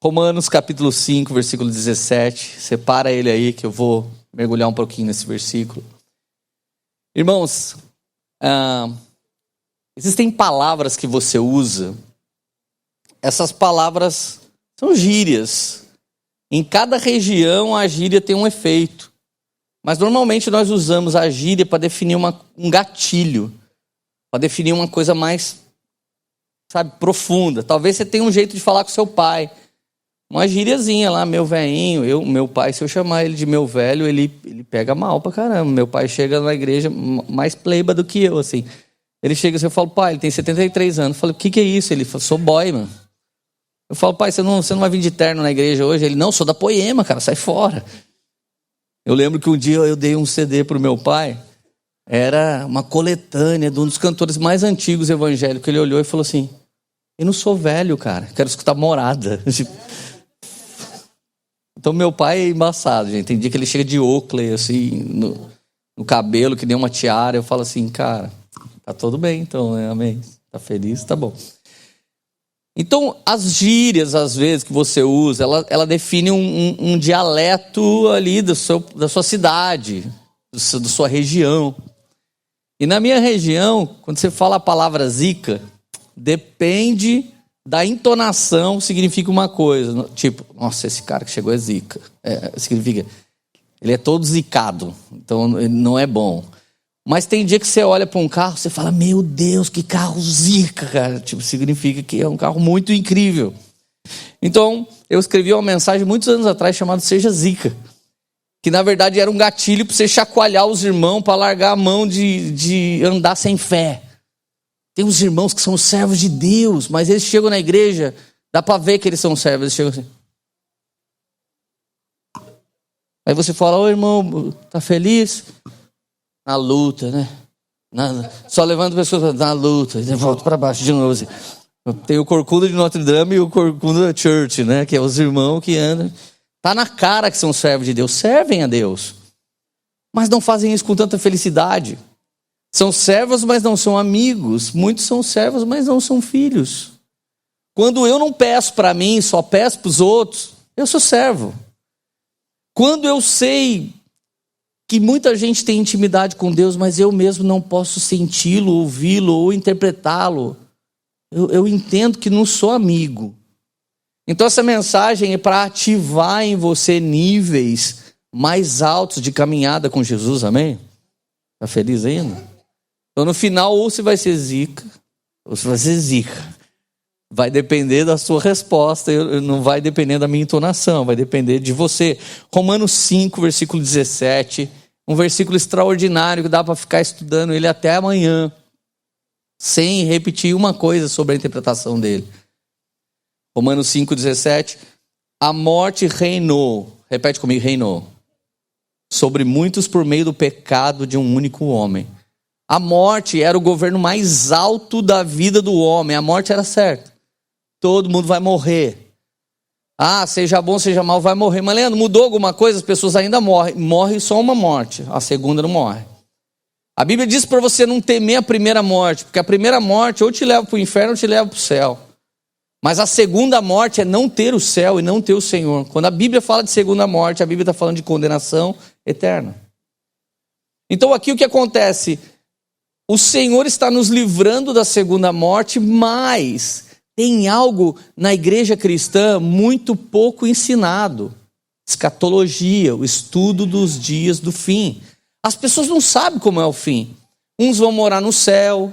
Romanos capítulo 5, versículo 17. Separa ele aí que eu vou mergulhar um pouquinho nesse versículo. Irmãos, existem palavras que você usa. Essas palavras são gírias. Em cada região a gíria tem um efeito. Mas normalmente nós usamos a gíria para definir um gatilho. Para definir uma coisa mais, profunda. Talvez você tenha um jeito de falar com seu pai. Uma gíriazinha lá, meu velhinho. Meu pai, se eu chamar ele de meu velho, ele pega mal pra caramba. Meu pai chega na igreja mais pleiba do que eu, assim. Ele chega assim, eu falo, pai, ele tem 73 anos. Eu falo, o que é isso? Ele fala, sou boy, mano. Eu falo, pai, você não vai vir de terno na igreja hoje? Ele, não, sou da Poema, cara, sai fora. Eu lembro que um dia eu dei um CD pro meu pai. Era uma coletânea de um dos cantores mais antigos evangélicos. Ele olhou e falou assim, eu não sou velho, cara, quero escutar Morada. Então meu pai é embaçado, gente. Tem dia que ele chega de Oakley, assim, no cabelo, que nem uma tiara. Eu falo assim, cara, tá tudo bem então, né? Amém. Tá feliz? Tá bom. Então, as gírias, às vezes, que você usa, ela define um dialeto ali da sua cidade, da sua região. E na minha região, quando você fala a palavra zica, depende da entonação, significa uma coisa. Tipo, nossa, esse cara que chegou é zica. Significa, ele é todo zicado, então ele não é bom. Mas tem dia que você olha para um carro, você fala, meu Deus, que carro zica, cara. Tipo, significa que é um carro muito incrível. Então, eu escrevi uma mensagem muitos anos atrás chamada Seja Zica. Que na verdade era um gatilho para você chacoalhar os irmãos, para largar a mão de andar sem fé. Tem uns irmãos que são servos de Deus, mas eles chegam na igreja, dá para ver que eles são servos, eles chegam assim. Aí você fala, ô irmão, tá feliz? Na luta, né? Só levando pessoas na luta, e volta para baixo de novo. Assim. Tem o Corcunda de Notre Dame e o Corcunda Church, né? Que é os irmãos que andam. Tá na cara que são servos de Deus, servem a Deus. Mas não fazem isso com tanta felicidade. São servos, mas não são amigos. Muitos são servos, mas não são filhos. Quando eu não peço para mim, só peço para os outros, eu sou servo. Quando eu sei que muita gente tem intimidade com Deus, mas eu mesmo não posso senti-lo, ouvi-lo ou interpretá-lo, eu entendo que não sou amigo. Então essa mensagem é para ativar em você níveis mais altos de caminhada com Jesus, amém? Está feliz ainda? Então no final ou você vai ser zica, ou você vai ser zica. Vai depender da sua resposta, não vai depender da minha entonação, vai depender de você. Romanos 5, versículo 17, um versículo extraordinário que dá para ficar estudando ele até amanhã, sem repetir uma coisa sobre a interpretação dele. Romanos 5, 17, a morte reinou, repete comigo, reinou, sobre muitos por meio do pecado de um único homem. A morte era o governo mais alto da vida do homem, a morte era certa. Todo mundo vai morrer. Seja bom, seja mal, vai morrer. Mas Leandro, mudou alguma coisa? As pessoas ainda morrem. Morre só uma morte, a segunda não morre. A Bíblia diz para você não temer a primeira morte, porque a primeira morte ou te leva para o inferno ou te leva para o céu. Mas a segunda morte é não ter o céu e não ter o Senhor. Quando a Bíblia fala de segunda morte, a Bíblia está falando de condenação eterna. Então aqui o que acontece? O Senhor está nos livrando da segunda morte, mas tem algo na igreja cristã muito pouco ensinado. Escatologia, o estudo dos dias do fim. As pessoas não sabem como é o fim. Uns vão morar no céu,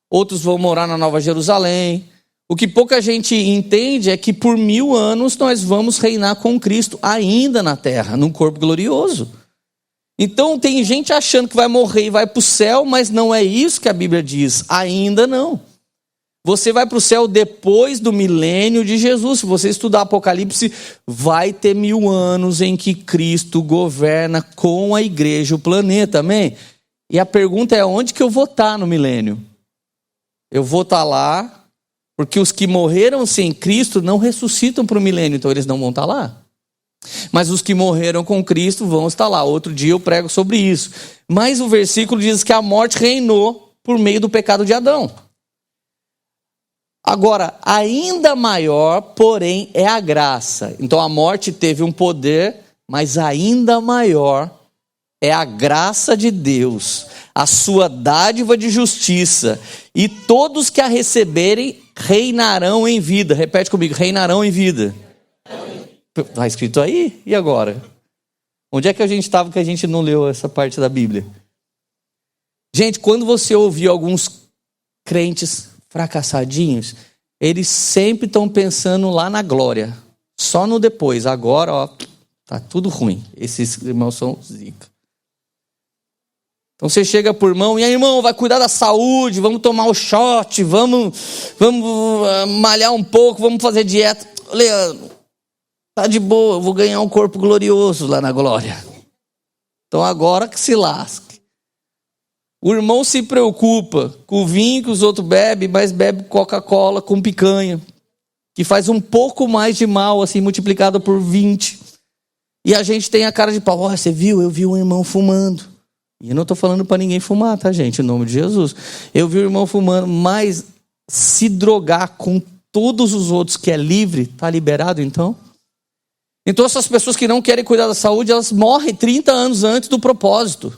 outros vão morar na Nova Jerusalém. O que pouca gente entende é que por 1000 anos nós vamos reinar com Cristo ainda na terra, num corpo glorioso. Então tem gente achando que vai morrer e vai para o céu, mas não é isso que a Bíblia diz, ainda não. Você vai para o céu depois do milênio de Jesus. Se você estudar Apocalipse, vai ter 1000 anos em que Cristo governa com a igreja o planeta, amém? E a pergunta é, onde que eu vou estar no milênio? Eu vou estar lá, porque os que morreram sem Cristo não ressuscitam para o milênio, então eles não vão estar lá. Mas os que morreram com Cristo vão estar lá. Outro dia eu prego sobre isso. Mas o versículo diz que a morte reinou por meio do pecado de Adão. Agora, ainda maior, porém, é a graça. Então a morte teve um poder, mas ainda maior é a graça de Deus, a sua dádiva de justiça, e todos que a receberem reinarão em vida. Repete comigo, reinarão em vida. Está escrito aí? E agora? Onde é que a gente estava que a gente não leu essa parte da Bíblia? Gente, quando você ouvir alguns crentes fracassadinhos, eles sempre estão pensando lá na glória, só no depois. Agora, ó, tá tudo ruim. Esses irmãos são zica. Então você chega por irmão, e aí, irmão, vai cuidar da saúde, vamos tomar o shot, vamos malhar um pouco, vamos fazer dieta. Leandro, tá de boa, eu vou ganhar um corpo glorioso lá na glória. Então agora que se lasque. O irmão se preocupa com o vinho que os outros bebem, mas bebe Coca-Cola com picanha, que faz um pouco mais de mal, assim, multiplicado por 20. E a gente tem a cara de pau. Você viu? Eu vi um irmão fumando. E eu não estou falando para ninguém fumar, tá, gente? Em nome de Jesus. Eu vi o irmão fumando, mas se drogar com todos os outros que é livre, tá liberado então? Então essas pessoas que não querem cuidar da saúde, elas morrem 30 anos antes do propósito.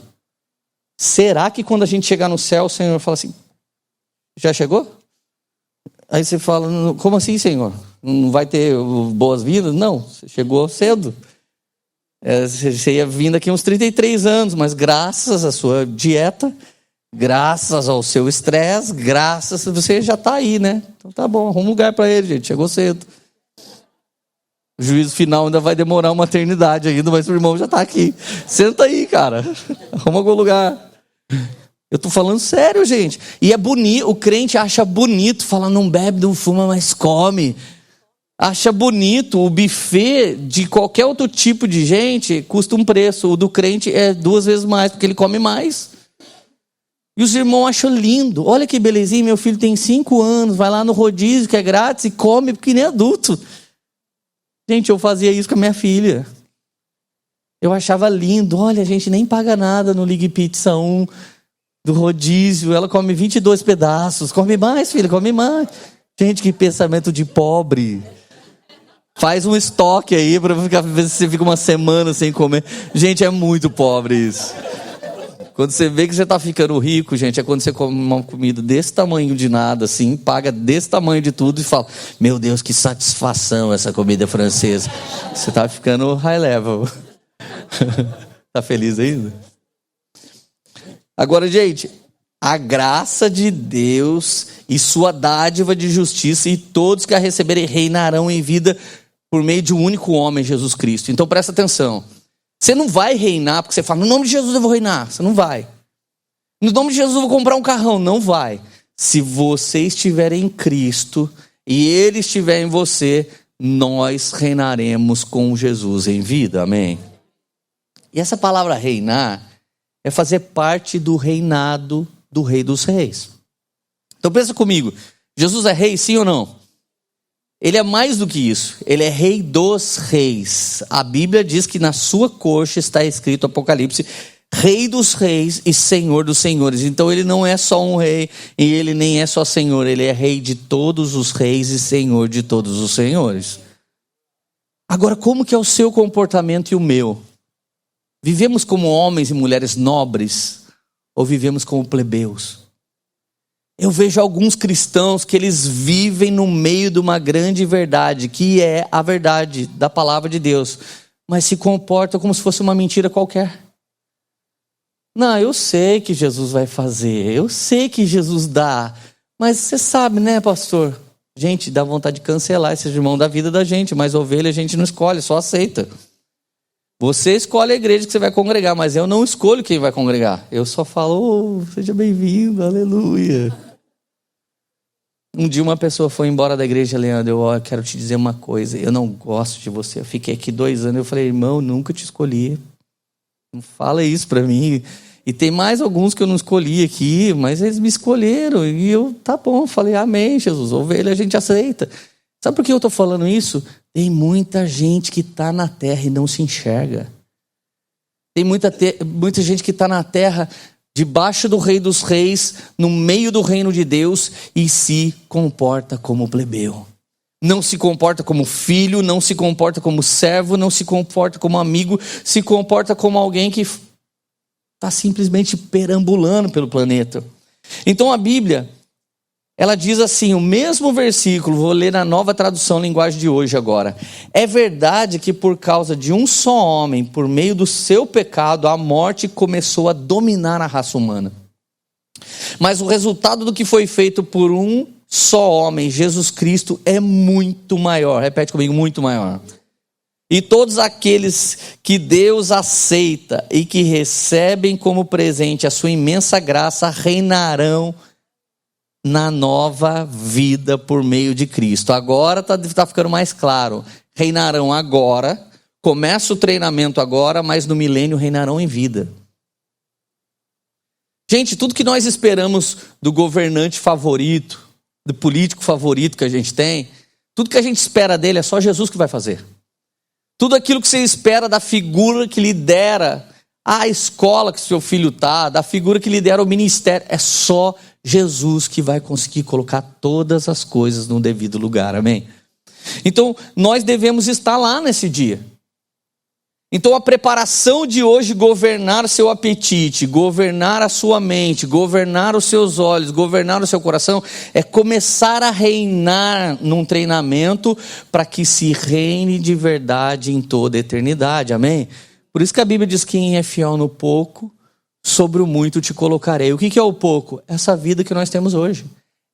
Será que quando a gente chegar no céu, o Senhor fala assim, já chegou? Aí você fala, como assim, Senhor? Não vai ter boas-vindas? Não, você chegou cedo. Você ia vir daqui uns 33 anos, mas graças à sua dieta, graças ao seu estresse, graças a você já está aí, né? Então tá bom, arruma um lugar para ele, gente, chegou cedo. O juízo final ainda vai demorar uma eternidade ainda, mas o irmão já está aqui. Senta aí, cara, arruma algum lugar. Eu estou falando sério, gente. E é bonito, o crente acha bonito, fala não bebe, não fuma, mas come. Acha bonito, o buffet de qualquer outro tipo de gente custa um preço. O do crente é 2 vezes mais, porque ele come mais. E os irmãos acham lindo. Olha que belezinha, meu filho tem 5 anos, vai lá no rodízio, que é grátis, e come, porque nem adulto. Gente, eu fazia isso com a minha filha. Eu achava lindo. Olha, a gente nem paga nada no Ligue Pizza 1 do rodízio. Ela come 22 pedaços. Come mais, filha, come mais. Gente, que pensamento de pobre. Faz um estoque aí para ver se você fica uma semana sem comer. Gente, é muito pobre isso. Quando você vê que você está ficando rico, gente, é quando você come uma comida desse tamanho de nada, assim, paga desse tamanho de tudo e fala, meu Deus, que satisfação essa comida francesa. Você está ficando high level. Tá feliz ainda? Agora, gente, a graça de Deus e sua dádiva de justiça, e todos que a receberem reinarão em vida por meio de um único homem, Jesus Cristo. Então presta atenção. Você não vai reinar porque você fala, no nome de Jesus eu vou reinar. Você não vai. No nome de Jesus eu vou comprar um carrão. Não vai. Se você estiver em Cristo e Ele estiver em você, nós reinaremos com Jesus em vida. Amém? E essa palavra reinar é fazer parte do reinado do Rei dos Reis. Então pensa comigo, Jesus é rei, sim ou não? Ele é mais do que isso, ele é Rei dos Reis. A Bíblia diz que na sua coxa está escrito, Apocalipse, Rei dos Reis e Senhor dos Senhores. Então ele não é só um rei e ele nem é só Senhor, ele é Rei de todos os reis e Senhor de todos os senhores. Agora, como que é o seu comportamento e o meu? Vivemos como homens e mulheres nobres ou vivemos como plebeus? Eu vejo alguns cristãos que eles vivem no meio de uma grande verdade, que é a verdade da palavra de Deus, mas se comportam como se fosse uma mentira qualquer. Não, eu sei que Jesus vai fazer, eu sei que Jesus dá, mas você sabe, né, pastor? Gente, dá vontade de cancelar esse irmão da vida da gente, mas ovelha a gente não escolhe, só aceita. Você escolhe a igreja que você vai congregar, mas eu não escolho quem vai congregar. Eu só falo, seja bem-vindo, aleluia. Um dia uma pessoa foi embora da igreja, Leandro, eu quero te dizer uma coisa, eu não gosto de você, eu fiquei aqui 2 anos, eu falei, irmão, nunca te escolhi, não fala isso pra mim. E tem mais alguns que eu não escolhi aqui, mas eles me escolheram, e eu, tá bom, falei, amém, Jesus, ovelha a gente aceita. Sabe por que eu estou falando isso? Tem muita gente que está na terra e não se enxerga. Tem muita gente que está na terra debaixo do Rei dos Reis, no meio do reino de Deus, e se comporta como plebeu. Não se comporta como filho, não se comporta como servo, não se comporta como amigo, se comporta como alguém que está simplesmente perambulando pelo planeta. Então a Bíblia, ela diz assim, o mesmo versículo, vou ler na Nova Tradução Linguagem de hoje agora. É verdade que por causa de um só homem, por meio do seu pecado, a morte começou a dominar a raça humana. Mas o resultado do que foi feito por um só homem, Jesus Cristo, é muito maior. Repete comigo, muito maior. E todos aqueles que Deus aceita e que recebem como presente a sua imensa graça, reinarão na nova vida por meio de Cristo. Agora está ficando mais claro. Reinarão agora, começa o treinamento agora, mas no milênio reinarão em vida. Gente, tudo que nós esperamos do governante favorito, do político favorito que a gente tem, tudo que a gente espera dele é só Jesus que vai fazer. Tudo aquilo que você espera da figura que lidera a escola que seu filho está, da figura que lidera o ministério, é só Jesus que vai conseguir colocar todas as coisas no devido lugar, amém? Então, nós devemos estar lá nesse dia. Então, a preparação de hoje, governar seu apetite, governar a sua mente, governar os seus olhos, governar o seu coração, é começar a reinar num treinamento para que se reine de verdade em toda a eternidade, amém? Por isso que a Bíblia diz que quem é fiel no pouco, sobre o muito te colocarei. O que é o pouco? Essa vida que nós temos hoje.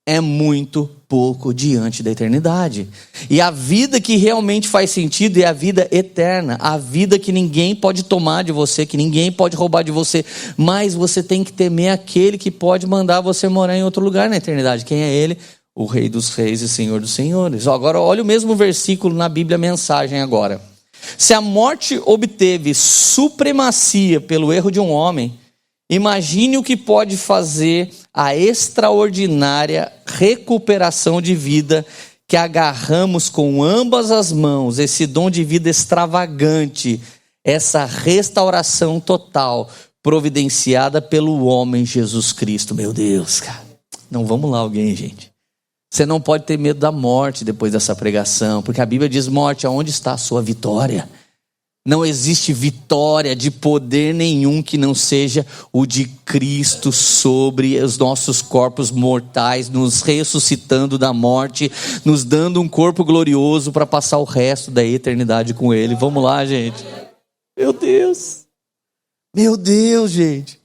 É muito pouco diante da eternidade. E a vida que realmente faz sentido é a vida eterna. A vida que ninguém pode tomar de você, que ninguém pode roubar de você. Mas você tem que temer aquele que pode mandar você morar em outro lugar na eternidade. Quem é ele? O Rei dos Reis e Senhor dos Senhores. Agora olha o mesmo versículo na Bíblia Mensagem agora. Se a morte obteve supremacia pelo erro de um homem, imagine o que pode fazer a extraordinária recuperação de vida que agarramos com ambas as mãos, esse dom de vida extravagante, essa restauração total providenciada pelo homem Jesus Cristo. Meu Deus, cara. Não, vamos lá alguém, gente. Você não pode ter medo da morte depois dessa pregação, porque a Bíblia diz, morte, aonde está a sua vitória? Não existe vitória de poder nenhum que não seja o de Cristo sobre os nossos corpos mortais, nos ressuscitando da morte, nos dando um corpo glorioso para passar o resto da eternidade com Ele. Vamos lá, gente. Meu Deus. Meu Deus, gente.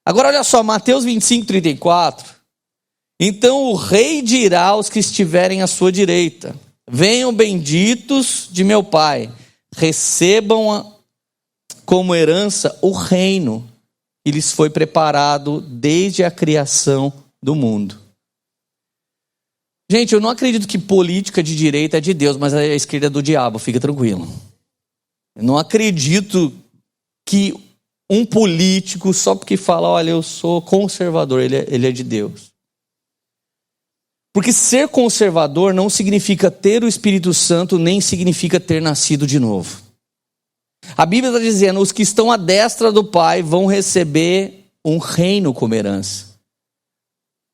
Agora olha só, Mateus 25:34. Então o rei dirá aos que estiverem à sua direita: venham benditos de meu Pai, recebam como herança o reino que lhes foi preparado desde a criação do mundo. Gente, eu não acredito que política de direita é de Deus, mas a esquerda é do diabo, fica tranquilo. Eu não acredito que um político, só porque fala, olha, eu sou conservador, ele é de Deus. Porque ser conservador não significa ter o Espírito Santo, nem significa ter nascido de novo. A Bíblia está dizendo, os que estão à destra do Pai vão receber um reino como herança.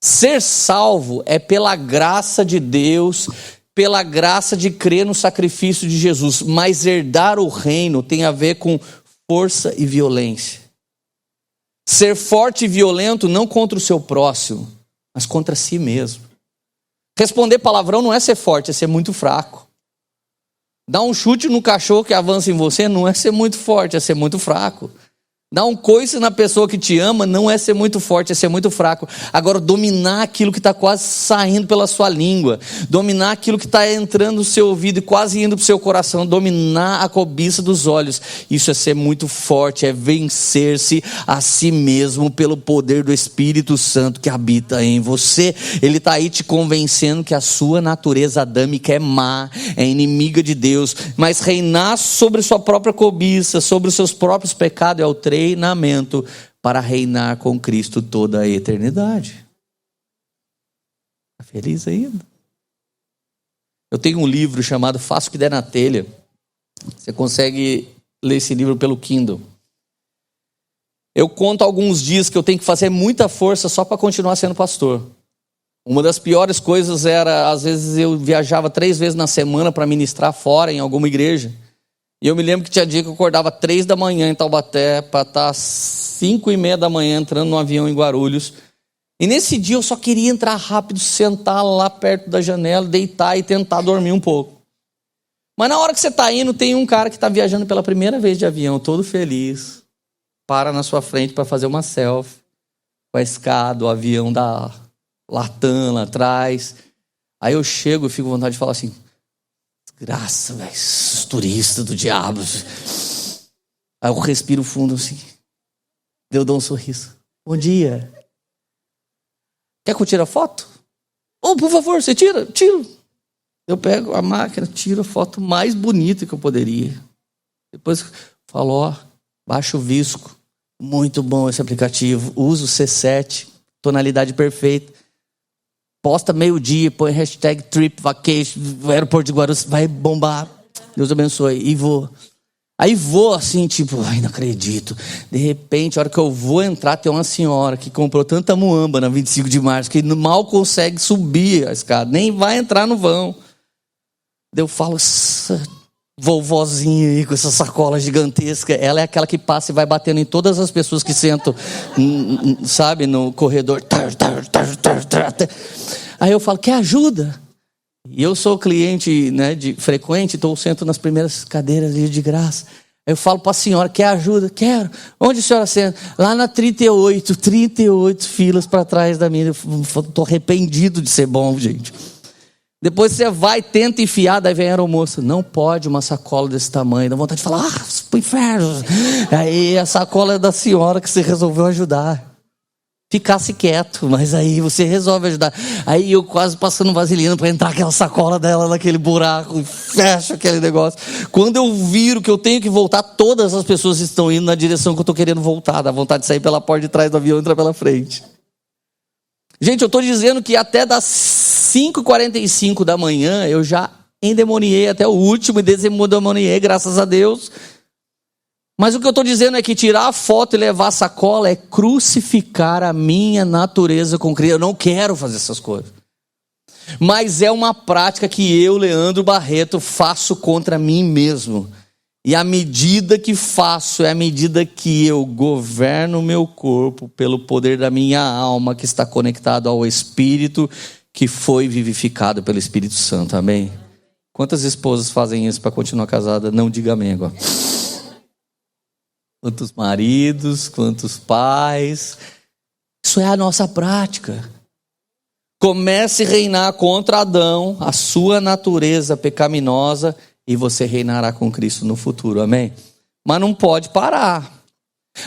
Ser salvo é pela graça de Deus, pela graça de crer no sacrifício de Jesus. Mas herdar o reino tem a ver com força e violência. Ser forte e violento não contra o seu próximo, mas contra si mesmo. Responder palavrão não é ser forte, é ser muito fraco. Dar um chute no cachorro que avança em você não é ser muito forte, é ser muito fraco. Dar um coice na pessoa que te ama não é ser muito forte, é ser muito fraco. Agora, dominar aquilo que está quase saindo pela sua língua, dominar aquilo que está entrando no seu ouvido e quase indo para o seu coração, dominar a cobiça dos olhos, isso é ser muito forte, é vencer-se a si mesmo pelo poder do Espírito Santo que habita em você. Ele está aí te convencendo que a sua natureza adâmica é má, é inimiga de Deus, mas reinar sobre sua própria cobiça, sobre os seus próprios pecados é o treinamento para reinar com Cristo toda a eternidade. Está feliz ainda? Eu tenho um livro chamado Faça o que der na telha. Você consegue ler esse livro pelo Kindle. Eu conto alguns dias que eu tenho que fazer muita força só para continuar sendo pastor. Uma das piores coisas era, às vezes eu viajava 3 vezes na semana para ministrar fora em alguma igreja. E eu me lembro que tinha dia que eu acordava 3 da manhã em Taubaté para estar 5:30 da manhã entrando no avião em Guarulhos. E nesse dia eu só queria entrar rápido, sentar lá perto da janela, deitar e tentar dormir um pouco. Mas na hora que você está indo, tem um cara que está viajando pela primeira vez de avião, todo feliz. Para na sua frente para fazer uma selfie com a escada, o avião da Latam lá atrás. Aí eu chego e fico com vontade de falar assim: desgraça, velho, esses turistas do diabo. Aí eu respiro fundo assim. Eu dou um sorriso. Bom dia. Quer que eu tire a foto? Oh, por favor, você tira? Tiro. Eu pego a máquina, tiro a foto mais bonita que eu poderia. Depois falo, ó, baixa o visco. Muito bom esse aplicativo. Usa o C7, tonalidade perfeita. Posta meio-dia, põe hashtag Trip Vacation, aeroporto de Guarulhos, vai bombar. Deus abençoe. E vou. Aí vou assim, tipo, ai, não acredito. De repente, a hora que eu vou entrar, tem uma senhora que comprou tanta muamba na 25 de março que mal consegue subir a escada, nem vai entrar no vão. Eu falo, essa vovozinha aí com essa sacola gigantesca, ela é aquela que passa e vai batendo em todas as pessoas que sentam, sabe, no corredor. Aí eu falo, quer ajuda? E eu sou cliente, né, frequente, então eu sento nas primeiras cadeiras ali de graça. Aí eu falo para a senhora, quer ajuda? Quero. Onde a senhora senta? Lá na 38 filas para trás da minha. Eu estou arrependido de ser bom, gente. Depois você vai, tenta enfiar, daí vem a aeromoça. Não pode uma sacola desse tamanho. Dá vontade de falar, pro inferno. Aí a sacola é da senhora que você resolveu ajudar. Ficasse quieto, mas aí você resolve ajudar. Aí eu quase passando vaselina para entrar aquela sacola dela naquele buraco e fecho aquele negócio. Quando eu viro que eu tenho que voltar, todas as pessoas estão indo na direção que eu estou querendo voltar. Dá vontade de sair pela porta de trás do avião e entrar pela frente. Gente, eu estou dizendo que até das 5h45 da manhã eu já endemoniei até o último e desendemoniei, graças a Deus. Mas o que eu estou dizendo é que tirar a foto e levar a sacola é crucificar a minha natureza com Cristo. Eu não quero fazer essas coisas. Mas é uma prática que eu, Leandro Barreto, faço contra mim mesmo. E a medida que faço é a medida que eu governo o meu corpo pelo poder da minha alma, que está conectado ao Espírito, que foi vivificado pelo Espírito Santo. Amém? Quantas esposas fazem isso para continuar casada? Não diga amém agora. Quantos maridos, quantos pais. Isso é a nossa prática. Comece a reinar contra Adão, a sua natureza pecaminosa, e você reinará com Cristo no futuro, amém? Mas não pode parar.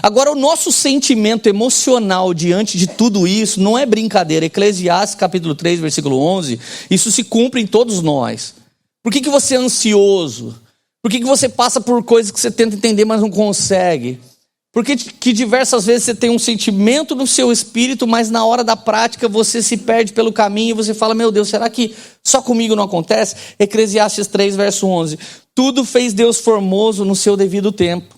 Agora, o nosso sentimento emocional diante de tudo isso não é brincadeira. Eclesiastes capítulo 3, versículo 11, isso se cumpre em todos nós. Por que você é ansioso? Por que você passa por coisas que você tenta entender, mas não consegue? Por que diversas vezes você tem um sentimento no seu espírito, mas na hora da prática você se perde pelo caminho e você fala, meu Deus, será que só comigo não acontece? Eclesiastes 3, verso 11. Tudo fez Deus formoso no seu devido tempo.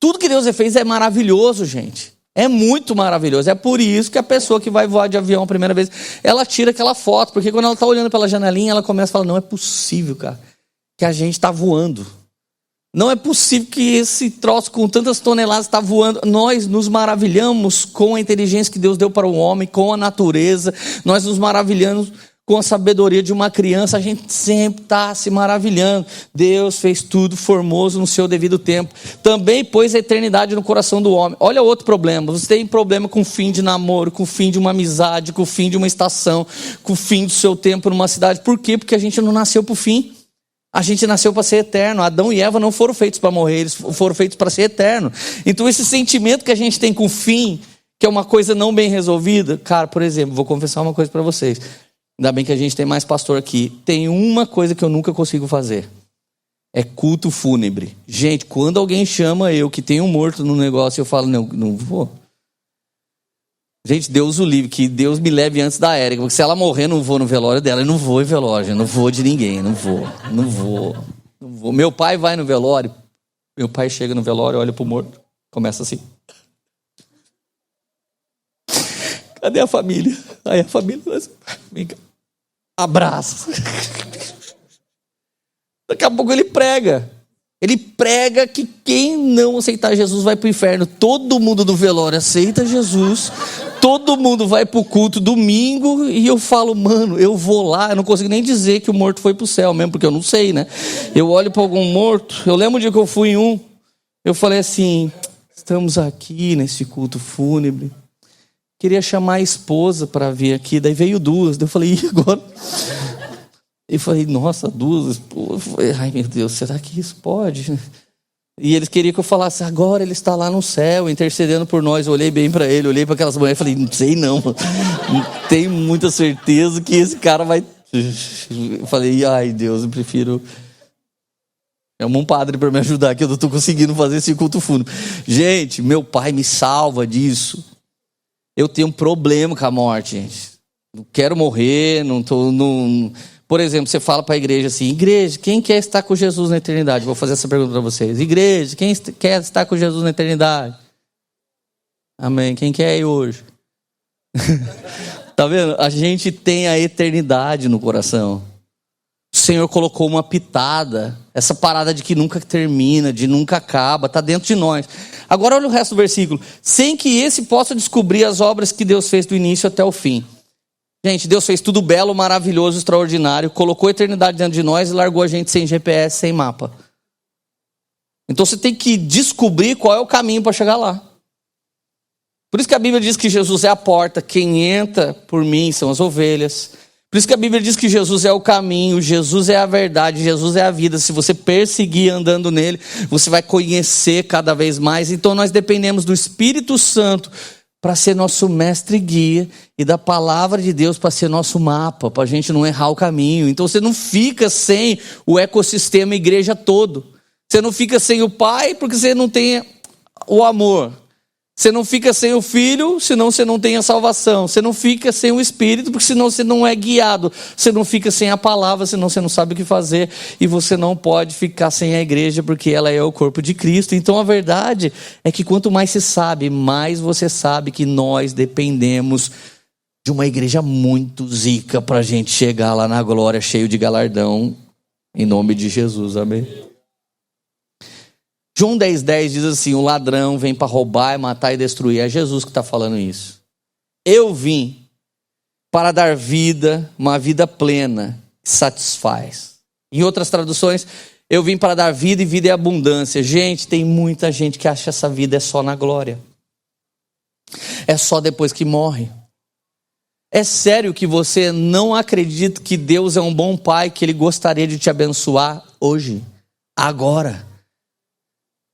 Tudo que Deus fez é maravilhoso, gente. É muito maravilhoso. É por isso que a pessoa que vai voar de avião a primeira vez, ela tira aquela foto. Porque quando ela está olhando pela janelinha, ela começa a falar, não é possível, cara, que a gente está voando. Não é possível que esse troço com tantas toneladas está voando. Nós nos maravilhamos com a inteligência que Deus deu para o homem, com a natureza. Nós nos maravilhamos com a sabedoria de uma criança. A gente sempre está se maravilhando. Deus fez tudo formoso no seu devido tempo. Também pôs a eternidade no coração do homem. Olha outro problema. Você tem problema com o fim de namoro, com o fim de uma amizade, com o fim de uma estação, com o fim do seu tempo numa cidade. Por quê? Porque a gente não nasceu para o fim. A gente nasceu para ser eterno. Adão e Eva não foram feitos para morrer, eles foram feitos para ser eterno. Então esse sentimento que a gente tem com o fim, que é uma coisa não bem resolvida, cara, por exemplo, vou confessar uma coisa para vocês. Ainda bem que a gente tem mais pastor aqui. Tem uma coisa que eu nunca consigo fazer. É culto fúnebre. Gente, quando alguém chama eu que tem um morto no negócio, eu falo, não vou. Gente, Deus o livre, que Deus me leve antes da Érica, porque se ela morrer, não vou no velório dela, eu não vou em velório, não vou de ninguém, não vou. Meu pai vai no velório, meu pai chega no velório, olha pro morto, começa assim. cadê a família? Aí a família fala assim, vem cá, abraça. Daqui a pouco ele prega. Ele prega que quem não aceitar Jesus vai para o inferno. Todo mundo do velório aceita Jesus. Todo mundo vai para o culto domingo. E eu falo, mano, eu vou lá. Eu não consigo nem dizer que o morto foi para o céu mesmo, porque eu não sei, né? Eu olho para algum morto. Eu lembro um dia que eu fui em um. Eu falei assim, estamos aqui nesse culto fúnebre. Queria chamar a esposa para vir aqui. Daí veio duas. Daí eu falei, e agora? Eu falei, nossa, duas. Ai, meu Deus, será que isso pode? E eles queriam que eu falasse, agora ele está lá no céu, intercedendo por nós. Eu olhei bem para ele, olhei para aquelas mulheres e falei, não sei não. Não tenho muita certeza que esse cara vai... Eu falei, ai Deus, eu prefiro... Chama um padre para me ajudar, que eu não estou conseguindo fazer esse culto fúnebre. Gente, meu pai me salva disso. Eu tenho um problema com a morte, gente. Não quero morrer, não estou... Por exemplo, você fala para a igreja assim, igreja, quem quer estar com Jesus na eternidade? Vou fazer essa pergunta para vocês. Igreja, quem quer estar com Jesus na eternidade? Amém. Quem quer ir hoje? Tá vendo? A gente tem a eternidade no coração. O Senhor colocou uma pitada, essa parada de que nunca termina, de nunca acaba, está dentro de nós. Agora olha o resto do versículo. Sem que esse possa descobrir as obras que Deus fez do início até o fim. Gente, Deus fez tudo belo, maravilhoso, extraordinário, colocou a eternidade dentro de nós e largou a gente sem GPS, sem mapa. Então você tem que descobrir qual é o caminho para chegar lá. Por isso que a Bíblia diz que Jesus é a porta, quem entra por mim são as ovelhas. Por isso que a Bíblia diz que Jesus é o caminho, Jesus é a verdade, Jesus é a vida. Se você perseguir andando nele, você vai conhecer cada vez mais. Então nós dependemos do Espírito Santo para ser nosso mestre e guia, e da palavra de Deus para ser nosso mapa, para a gente não errar o caminho. Então você não fica sem o ecossistema igreja todo. Você não fica sem o pai porque você não tem o amor. Você não fica sem o filho, senão você não tem a salvação. Você não fica sem o Espírito, porque senão você não é guiado. Você não fica sem a palavra, senão você não sabe o que fazer. E você não pode ficar sem a igreja, porque ela é o corpo de Cristo. Então a verdade é que quanto mais se sabe, mais você sabe que nós dependemos de uma igreja muito zica para a gente chegar lá na glória, cheio de galardão, em nome de Jesus, amém? João 10,10 diz assim, o ladrão vem para roubar, matar e destruir. É Jesus que está falando isso. Eu vim para dar vida, uma vida plena, que satisfaz. Em outras traduções, eu vim para dar vida e vida é abundância. Gente, tem muita gente que acha que essa vida é só na glória. É só depois que morre. É sério que você não acredita que Deus é um bom pai, que Ele gostaria de te abençoar hoje, agora?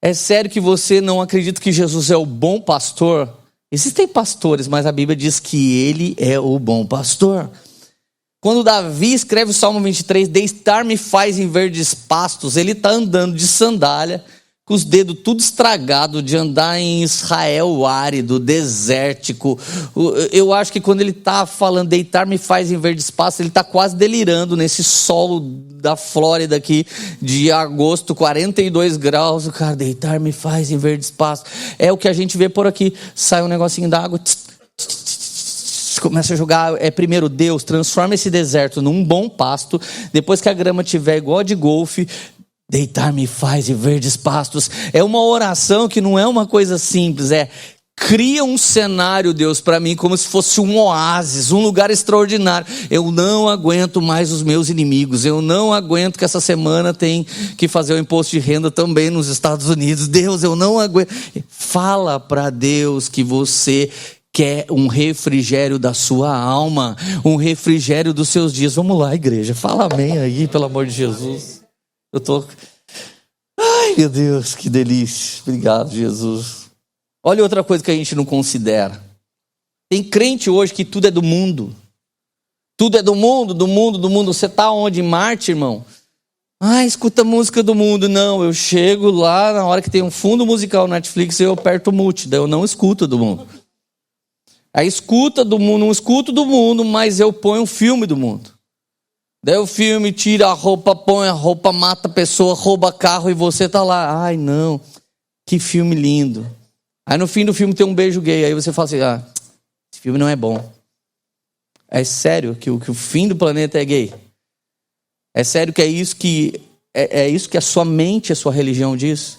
É sério que você não acredita que Jesus é o bom pastor? Existem pastores, mas a Bíblia diz que Ele é o bom pastor. Quando Davi escreve o Salmo 23, deitar-me faz em verdes pastos, ele está andando de sandália, com os dedos tudo estragado, de andar em Israel árido, desértico. Eu acho que quando ele está falando deitar-me faz em verdes pastos, ele está quase delirando nesse sol da Flórida aqui, de agosto, 42 graus. O cara, deitar-me faz em verdes pastos. É o que a gente vê por aqui. Sai um negocinho d'água, começa a jogar. Primeiro Deus, transforma esse deserto num bom pasto. Depois que a grama tiver igual a de golfe, deitar-me faz em verdes pastos. É uma oração que não é uma coisa simples, cria um cenário, Deus, para mim, como se fosse um oásis, um lugar extraordinário. Eu não aguento mais os meus inimigos. Eu não aguento que essa semana tem que fazer o imposto de renda também nos Estados Unidos. Deus, eu não aguento. Fala para Deus que você quer um refrigério da sua alma, um refrigério dos seus dias. Vamos lá, igreja. Fala amém aí, pelo amor de Jesus. Eu tô... Ai, meu Deus, que delícia. Obrigado, Jesus. Olha outra coisa que a gente não considera. Tem crente hoje que tudo é do mundo. Tudo é do mundo, do mundo, do mundo. Você está onde? Em Marte, irmão? Escuta música do mundo. Não, eu chego lá na hora que tem um fundo musical no Netflix, eu aperto o mute. Daí eu não escuto do mundo. Aí escuta do mundo, não escuto do mundo, mas eu ponho um filme do mundo. Daí o filme tira a roupa, põe a roupa, mata a pessoa, rouba carro e você tá lá. Ai, não, que filme lindo. Aí no fim do filme tem um beijo gay. Aí você fala assim, esse filme não é bom. É sério que o fim do planeta é gay? É sério que é isso que a sua mente, a sua religião diz?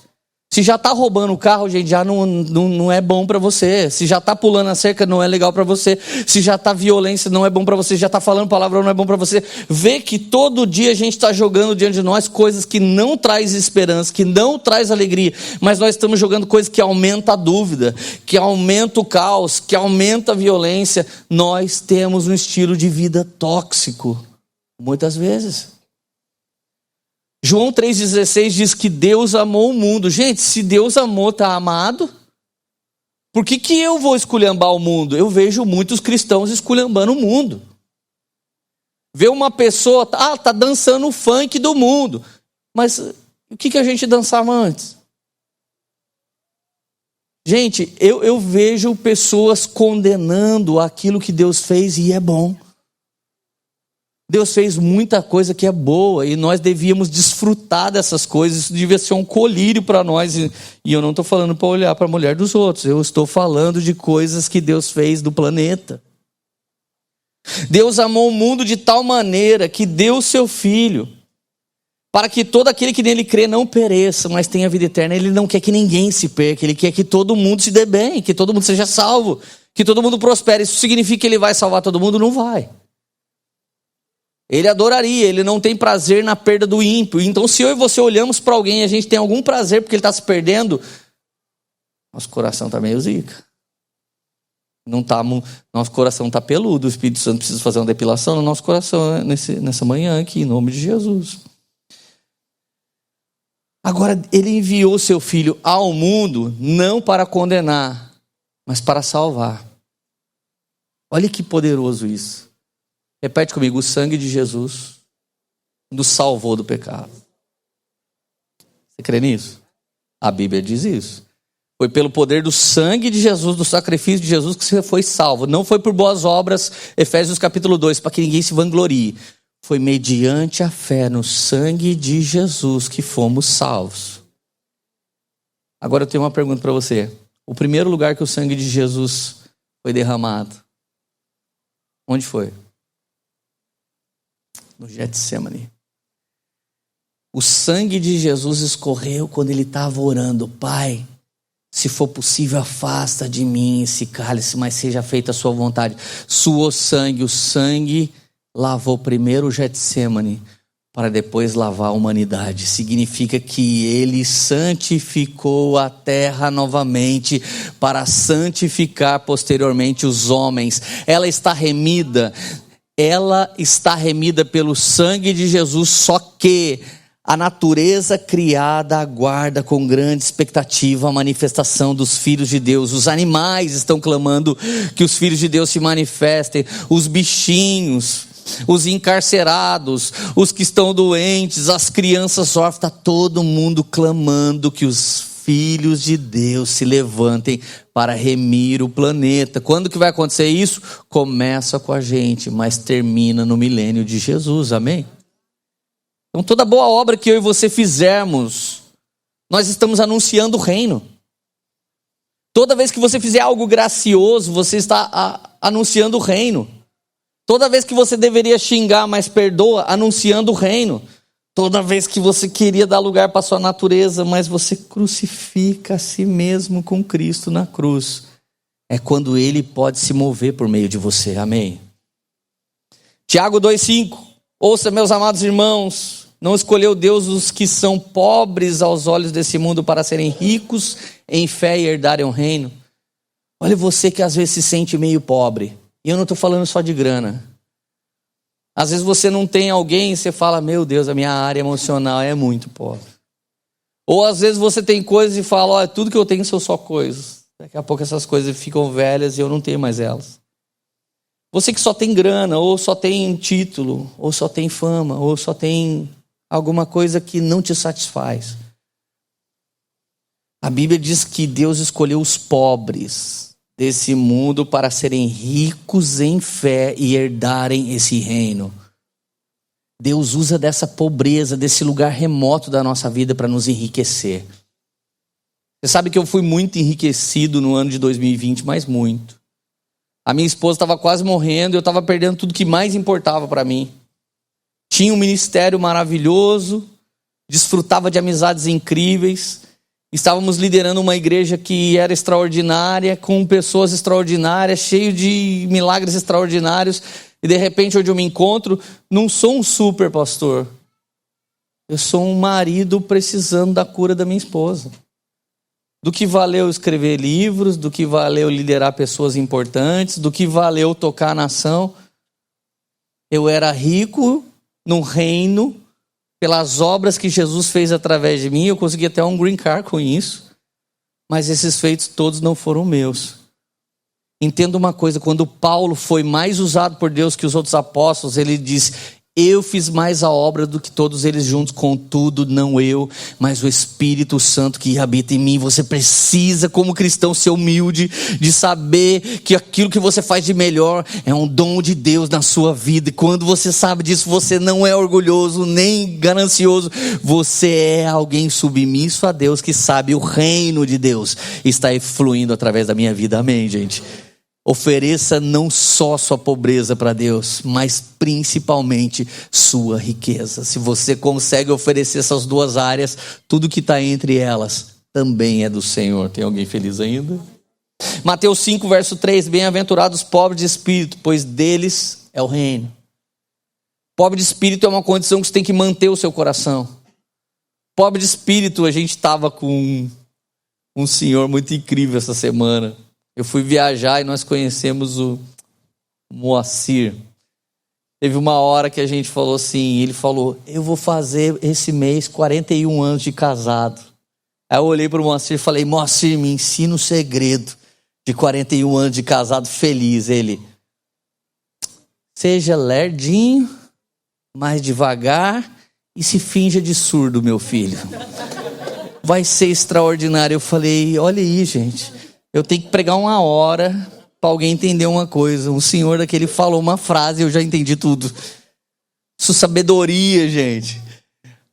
Se já está roubando o carro, gente, já não é bom para você. Se já está pulando a cerca, não é legal para você. Se já está violência, não é bom para você. Se já está falando palavrão, não é bom para você. Vê que todo dia a gente está jogando diante de nós coisas que não traz esperança, que não traz alegria. Mas nós estamos jogando coisas que aumentam a dúvida, que aumenta o caos, que aumenta a violência. Nós temos um estilo de vida tóxico, muitas vezes. João 3,16 diz que Deus amou o mundo. Gente, se Deus amou, está amado, por que eu vou esculhambar o mundo? Eu vejo muitos cristãos esculhambando o mundo. Vê uma pessoa, tá dançando o funk do mundo. Mas o que a gente dançava antes? Gente, eu vejo pessoas condenando aquilo que Deus fez e é bom. Deus fez muita coisa que é boa e nós devíamos desfrutar dessas coisas. Isso devia ser um colírio para nós. E eu não estou falando para olhar para a mulher dos outros. Eu estou falando de coisas que Deus fez do planeta. Deus amou o mundo de tal maneira que deu o seu Filho, para que todo aquele que nele crê não pereça, mas tenha vida eterna. Ele não quer que ninguém se perca. Ele quer que todo mundo se dê bem, que todo mundo seja salvo, que todo mundo prospere. Isso significa que ele vai salvar todo mundo? Não vai. Ele adoraria, ele não tem prazer na perda do ímpio. Então, se eu e você olhamos para alguém e a gente tem algum prazer porque ele está se perdendo, nosso coração está meio zica. Nosso coração está peludo. O Espírito Santo precisa fazer uma depilação no nosso coração nessa manhã aqui, em nome de Jesus. Agora, ele enviou o seu Filho ao mundo não para condenar, mas para salvar. Olha que poderoso isso. Repete comigo: o sangue de Jesus nos salvou do pecado. Você crê nisso? A Bíblia diz isso. Foi pelo poder do sangue de Jesus, do sacrifício de Jesus, que você foi salvo. Não foi por boas obras, Efésios capítulo 2, para que ninguém se vanglorie. Foi mediante a fé no sangue de Jesus que fomos salvos. Agora eu tenho uma pergunta para você. O primeiro lugar que o sangue de Jesus foi derramado, onde foi? No Getsemane. O sangue de Jesus escorreu quando ele estava orando: Pai, se for possível, afasta de mim esse cálice, mas seja feita a sua vontade. Suou sangue, o sangue lavou primeiro o Getsemane, para depois lavar a humanidade. Significa que ele santificou a terra novamente, para santificar posteriormente os homens. Ela está remida pelo sangue de Jesus, só que a natureza criada aguarda com grande expectativa a manifestação dos filhos de Deus. Os animais estão clamando que os filhos de Deus se manifestem, os bichinhos, os encarcerados, os que estão doentes, as crianças órfãs, está todo mundo clamando que os filhos de Deus se levantem para remir o planeta. Quando que vai acontecer isso? Começa com a gente, mas termina no milênio de Jesus, amém? Então toda boa obra que eu e você fizermos, nós estamos anunciando o reino. Toda vez que você fizer algo gracioso, você está anunciando o reino. Toda vez que você deveria xingar, mas perdoa, anunciando o reino. Toda vez que você queria dar lugar para a sua natureza, mas você crucifica a si mesmo com Cristo na cruz, é quando ele pode se mover por meio de você, amém? Tiago 2,5: ouça, meus amados irmãos, não escolheu Deus os que são pobres aos olhos desse mundo para serem ricos em fé e herdarem o reino. Olha, você que às vezes se sente meio pobre, e eu não estou falando só de grana. Às vezes você não tem alguém e você fala: meu Deus, a minha área emocional é muito pobre. Ou às vezes você tem coisas e fala: olha, tudo que eu tenho são só coisas. Daqui a pouco essas coisas ficam velhas e eu não tenho mais elas. Você que só tem grana, ou só tem título, ou só tem fama, ou só tem alguma coisa que não te satisfaz. A Bíblia diz que Deus escolheu os pobres desse mundo para serem ricos em fé e herdarem esse reino. Deus usa dessa pobreza, desse lugar remoto da nossa vida para nos enriquecer. Você sabe que eu fui muito enriquecido no ano de 2020, mas muito. A minha esposa estava quase morrendo e eu estava perdendo tudo que mais importava para mim. Tinha um ministério maravilhoso, desfrutava de amizades incríveis. Estávamos liderando uma igreja que era extraordinária, com pessoas extraordinárias, cheio de milagres extraordinários. E de repente, onde eu me encontro, não sou um super pastor. Eu sou um marido precisando da cura da minha esposa. Do que valeu escrever livros, do que valeu liderar pessoas importantes, do que valeu tocar a nação. Eu era rico no reino, pelas obras que Jesus fez através de mim, eu consegui até um green card com isso, mas esses feitos todos não foram meus. Entenda uma coisa, quando Paulo foi mais usado por Deus que os outros apóstolos, ele diz: eu fiz mais a obra do que todos eles juntos, contudo, não eu, mas o Espírito Santo que habita em mim. Você precisa, como cristão, ser humilde, de saber que aquilo que você faz de melhor é um dom de Deus na sua vida. E quando você sabe disso, você não é orgulhoso, nem ganancioso. Você é alguém submisso a Deus, que sabe o reino de Deus está fluindo através da minha vida. Amém, gente? Ofereça não só sua pobreza para Deus, mas principalmente sua riqueza. Se você consegue oferecer essas duas áreas, tudo que está entre elas também é do Senhor. Tem alguém feliz ainda? Mateus 5, verso 3. Bem-aventurados os pobres de espírito, pois deles é o reino. Pobre de espírito é uma condição que você tem que manter o seu coração. Pobre de espírito, a gente estava com um senhor muito incrível essa semana. Eu fui viajar e nós conhecemos o Moacir. Teve uma hora que a gente falou assim, ele falou: eu vou fazer esse mês 41 anos de casado. Aí eu olhei para o Moacir e falei: Moacir, me ensina o segredo de 41 anos de casado feliz. Ele: seja lerdinho, mais devagar e se finja de surdo, meu filho. Vai ser extraordinário. Eu falei: olha aí, gente. Eu tenho que pregar 1 hora para alguém entender uma coisa. Um senhor daquele falou uma frase e eu já entendi tudo. Isso é sabedoria, gente.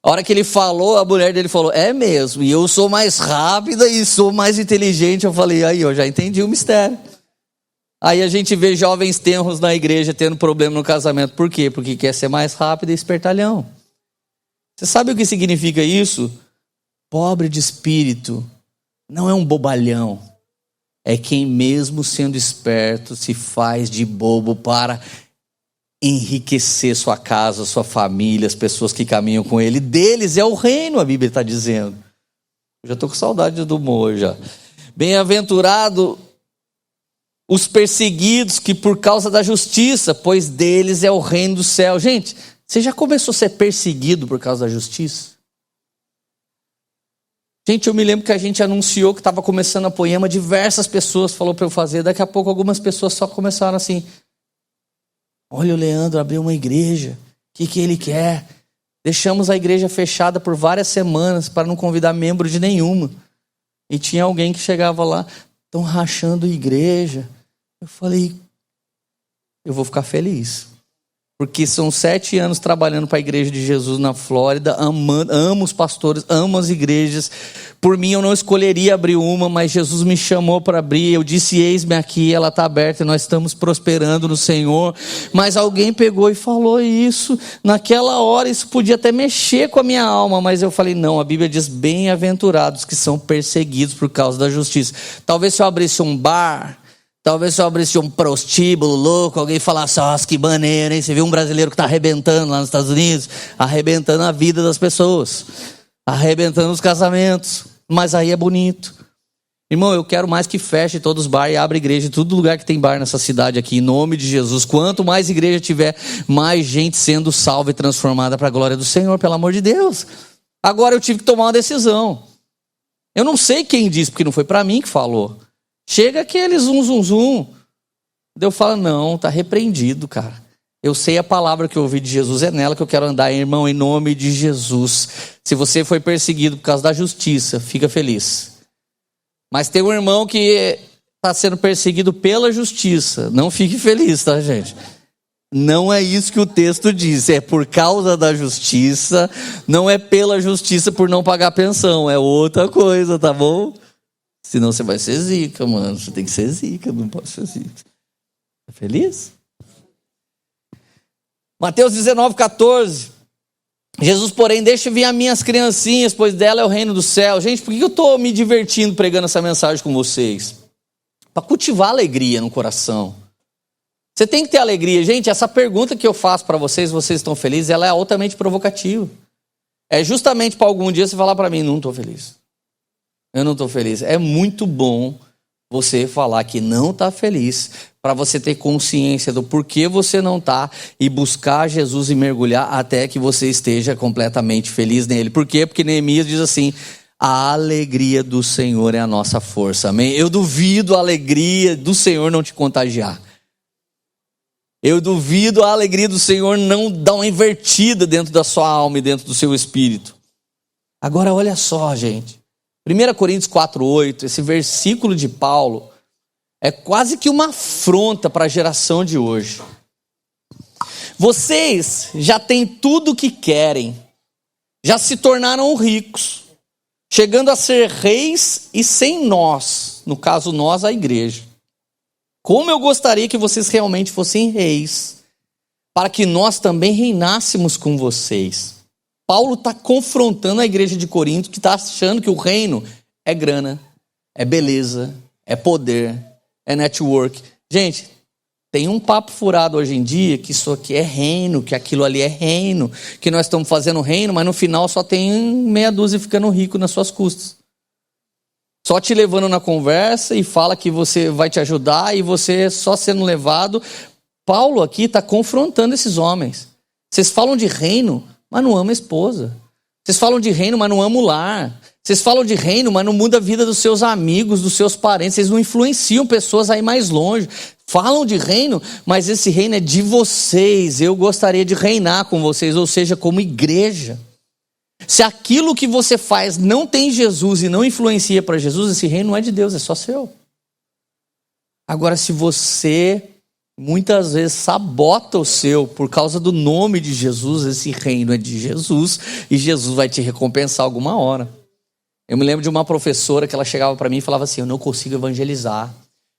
A hora que ele falou, a mulher dele falou: é mesmo, e eu sou mais rápida e sou mais inteligente. Eu falei: aí, eu já entendi o mistério. Aí a gente vê jovens tenros na igreja tendo problema no casamento. Por quê? Porque quer ser mais rápido e espertalhão. Você sabe o que significa isso? Pobre de espírito não é um bobalhão. É quem mesmo sendo esperto se faz de bobo para enriquecer sua casa, sua família, as pessoas que caminham com ele. Deles é o reino, a Bíblia está dizendo. Eu já estou com saudade do humor já. Bem-aventurado os perseguidos que por causa da justiça, pois deles é o reino do céu. Gente, você já começou a ser perseguido por causa da justiça? Gente, eu me lembro que a gente anunciou que estava começando a Poema, diversas pessoas falaram para eu fazer, daqui a pouco algumas pessoas só começaram assim: olha, o Leandro abriu uma igreja, o que ele quer? Deixamos a igreja fechada por várias semanas para não convidar membro de nenhuma. E tinha alguém que chegava lá: estão rachando a igreja. Eu falei: eu vou ficar feliz. Porque são 7 anos trabalhando para a Igreja de Jesus na Flórida, amo os pastores, amo as igrejas. Por mim eu não escolheria abrir uma, mas Jesus me chamou para abrir. Eu disse: eis-me aqui, ela está aberta e nós estamos prosperando no Senhor. Mas alguém pegou e falou isso. Naquela hora isso podia até mexer com a minha alma, mas eu falei: não, a Bíblia diz: bem-aventurados que são perseguidos por causa da justiça. Talvez se eu abrisse um bar, talvez se eu abrisse um prostíbulo louco, alguém falasse: nossa, que maneiro, hein? Você viu um brasileiro que está arrebentando lá nos Estados Unidos? Arrebentando a vida das pessoas, arrebentando os casamentos. Mas aí é bonito. Irmão, eu quero mais que feche todos os bares e abra igreja em todo lugar que tem bar nessa cidade aqui, em nome de Jesus. Quanto mais igreja tiver, mais gente sendo salva e transformada para a glória do Senhor, pelo amor de Deus. Agora eu tive que tomar uma decisão. Eu não sei quem disse, porque não foi para mim que falou. Chega aquele zum. Eu falo: não, tá repreendido, cara. Eu sei a palavra que eu ouvi de Jesus, é nela que eu quero andar, irmão, em nome de Jesus. Se você foi perseguido por causa da justiça, fica feliz. Mas tem um irmão que está sendo perseguido pela justiça. Não fique feliz, tá, gente? Não é isso que o texto diz. É por causa da justiça, não é pela justiça por não pagar pensão. É outra coisa, tá bom? Senão você vai ser zica, mano. Você tem que ser zica, não pode ser zica. Está feliz? Mateus 19:14. Jesus, porém, deixa vir as minhas criancinhas, pois dela é o reino do céu. Gente, por que eu estou me divertindo pregando essa mensagem com vocês? Para cultivar alegria no coração. Você tem que ter alegria. Gente, essa pergunta que eu faço para vocês estão felizes, ela é altamente provocativa. É justamente para algum dia você falar para mim, não estou feliz. Eu não estou feliz. É muito bom você falar que não está feliz, para você ter consciência do porquê você não está e buscar Jesus e mergulhar até que você esteja completamente feliz nele. Por quê? Porque Neemias diz assim, a alegria do Senhor é a nossa força. Amém? Eu duvido a alegria do Senhor não te contagiar. Eu duvido a alegria do Senhor não dar uma invertida dentro da sua alma e dentro do seu espírito. Agora olha só, gente. 1 Coríntios 4:8, esse versículo de Paulo é quase que uma afronta para a geração de hoje. Vocês já têm tudo o que querem, já se tornaram ricos, chegando a ser reis e sem nós, no caso nós, a igreja. Como eu gostaria que vocês realmente fossem reis, para que nós também reinássemos com vocês. Paulo está confrontando a igreja de Corinto, que está achando que o reino é grana, é beleza, é poder, é network. Gente, tem um papo furado hoje em dia que isso aqui é reino, que aquilo ali é reino, que nós estamos fazendo reino, mas no final só tem meia dúzia ficando rico nas suas custas. Só te levando na conversa e fala que você vai te ajudar e você só sendo levado. Paulo aqui está confrontando esses homens. Vocês falam de reino, mas não amam a esposa. Vocês falam de reino, mas não amam o lar. Vocês falam de reino, mas não muda a vida dos seus amigos, dos seus parentes. Vocês não influenciam pessoas a ir mais longe. Falam de reino, mas esse reino é de vocês. Eu gostaria de reinar com vocês, ou seja, como igreja. Se aquilo que você faz não tem Jesus e não influencia para Jesus, esse reino não é de Deus, é só seu. Agora, se você muitas vezes sabota o seu por causa do nome de Jesus, esse reino é de Jesus e Jesus vai te recompensar alguma hora. Eu me lembro de uma professora que ela chegava para mim e falava assim, eu não consigo evangelizar,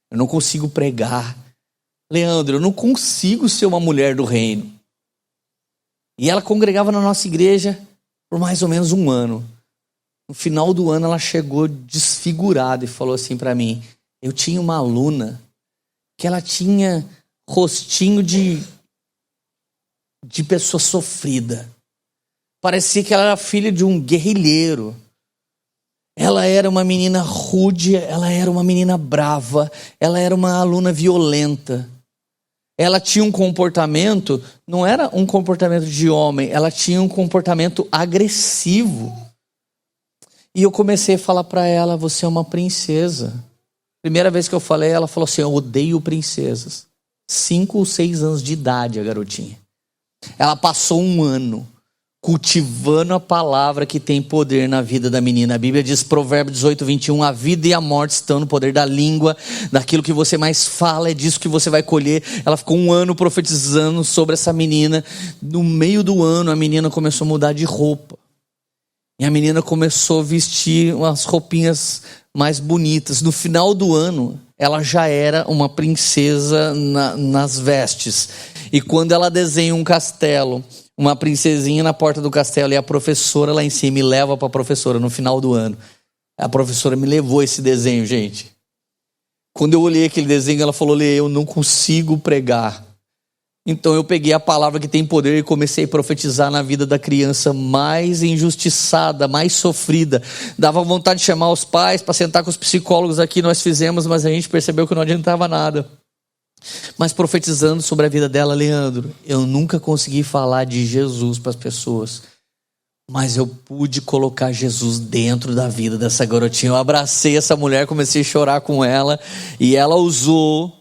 eu não consigo pregar. Leandro, eu não consigo ser uma mulher do reino. E ela congregava na nossa igreja por mais ou menos um ano. No final do ano ela chegou desfigurada e falou assim para mim, eu tinha uma aluna que ela tinha rostinho de pessoa sofrida. Parecia que ela era filha de um guerrilheiro. Ela era uma menina rude, ela era uma menina brava, ela era uma aluna violenta. Ela tinha um comportamento, não era um comportamento de homem, ela tinha um comportamento agressivo. E eu comecei a falar para ela, você é uma princesa. Primeira vez que eu falei, ela falou assim, eu odeio princesas. 5 ou 6 anos de idade a garotinha. Ela passou um ano cultivando a palavra que tem poder na vida da menina. A Bíblia diz, Provérbios 18:21, a vida e a morte estão no poder da língua, daquilo que você mais fala, é disso que você vai colher. Ela ficou um ano profetizando sobre essa menina. No meio do ano, a menina começou a mudar de roupa. E a menina começou a vestir umas roupinhas mais bonitas. No final do ano, ela já era uma princesa nas vestes. E quando ela desenha um castelo, uma princesinha na porta do castelo e a professora lá em cima me leva para a professora no final do ano. A professora me levou esse desenho, gente. Quando eu olhei aquele desenho, ela falou, Lê, eu não consigo pregar. Então eu peguei a palavra que tem poder e comecei a profetizar na vida da criança mais injustiçada, mais sofrida. Dava vontade de chamar os pais para sentar com os psicólogos aqui, nós fizemos, mas a gente percebeu que não adiantava nada. Mas profetizando sobre a vida dela, Leandro, eu nunca consegui falar de Jesus para as pessoas, mas eu pude colocar Jesus dentro da vida dessa garotinha. Eu abracei essa mulher, comecei a chorar com ela, e ela usou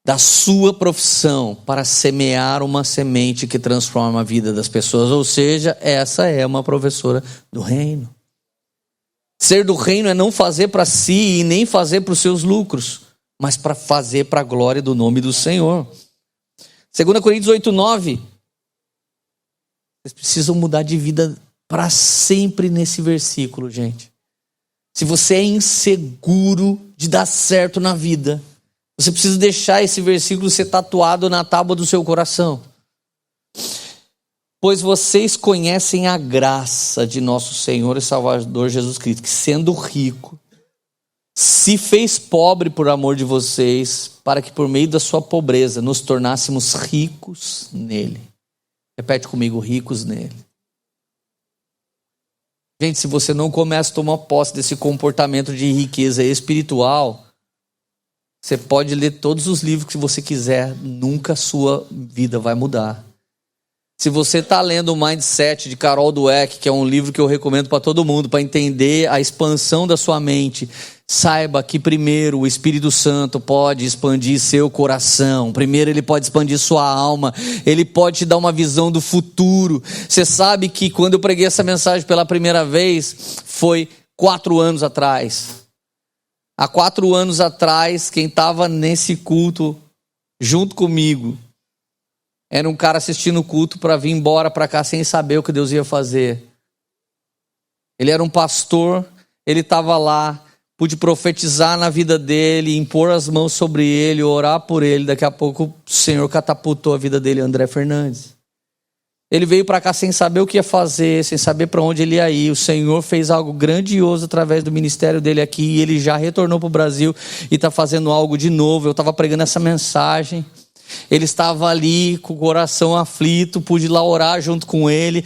da sua profissão para semear uma semente que transforma a vida das pessoas. Ou seja, essa é uma professora do reino. Ser do reino é não fazer para si e nem fazer para os seus lucros, mas para fazer para a glória do nome do Senhor. 2 Coríntios 8:9. Vocês precisam mudar de vida para sempre nesse versículo, gente. Se você é inseguro de dar certo na vida, Você precisa deixar esse versículo ser tatuado na tábua do seu coração. Pois vocês conhecem a graça de nosso Senhor e Salvador Jesus Cristo, que sendo rico, se fez pobre por amor de vocês, para que por meio da sua pobreza nos tornássemos ricos nele. Repete comigo, ricos nele. Gente, se você não começa a tomar posse desse comportamento de riqueza espiritual, você pode ler todos os livros que você quiser, nunca a sua vida vai mudar. Se você está lendo o Mindset de Carol Dweck, que é um livro que eu recomendo para todo mundo, para entender a expansão da sua mente, saiba que primeiro o Espírito Santo pode expandir seu coração. Primeiro ele pode expandir sua alma. Ele pode te dar uma visão do futuro. Você sabe que quando eu preguei essa mensagem pela primeira vez, foi 4 anos atrás. Há 4 anos atrás, quem estava nesse culto junto comigo era um cara assistindo o culto para vir embora para cá sem saber o que Deus ia fazer. Ele era um pastor, ele estava lá, pude profetizar na vida dele, impor as mãos sobre ele, orar por ele. Daqui a pouco o Senhor catapultou a vida dele, André Fernandes. Ele veio para cá sem saber o que ia fazer, sem saber para onde ele ia ir. O Senhor fez algo grandioso através do ministério dele aqui, e ele já retornou para o Brasil e está fazendo algo de novo. Eu estava pregando essa mensagem. Ele estava ali com o coração aflito, pude ir lá orar junto com ele.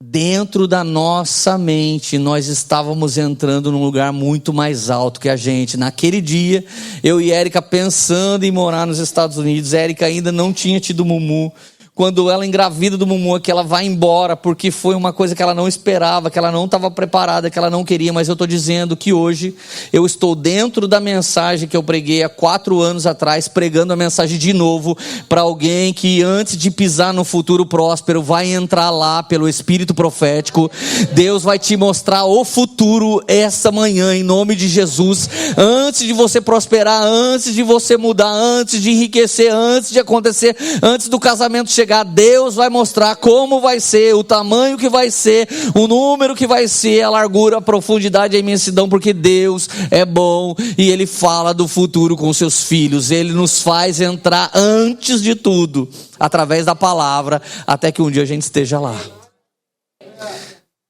Dentro da nossa mente, nós estávamos entrando num lugar muito mais alto que a gente. Naquele dia, eu e Érica pensando em morar nos Estados Unidos. Érica ainda não tinha tido Mumu. Quando ela engravida do Mumu, que ela vai embora, porque foi uma coisa que ela não esperava, que ela não estava preparada, que ela não queria. Mas eu estou dizendo que hoje eu estou dentro da mensagem que eu preguei há 4 anos atrás, pregando a mensagem de novo para alguém que antes de pisar no futuro próspero, vai entrar lá pelo Espírito profético. Deus vai te mostrar o futuro essa manhã, em nome de Jesus. Antes de você prosperar, antes de você mudar, antes de enriquecer, antes de acontecer, antes do casamento chegar, Deus vai mostrar como vai ser, o tamanho que vai ser, o número que vai ser, a largura, a profundidade, a imensidão, porque Deus é bom e Ele fala do futuro com seus filhos. Ele nos faz entrar antes de tudo, através da palavra, até que um dia a gente esteja lá.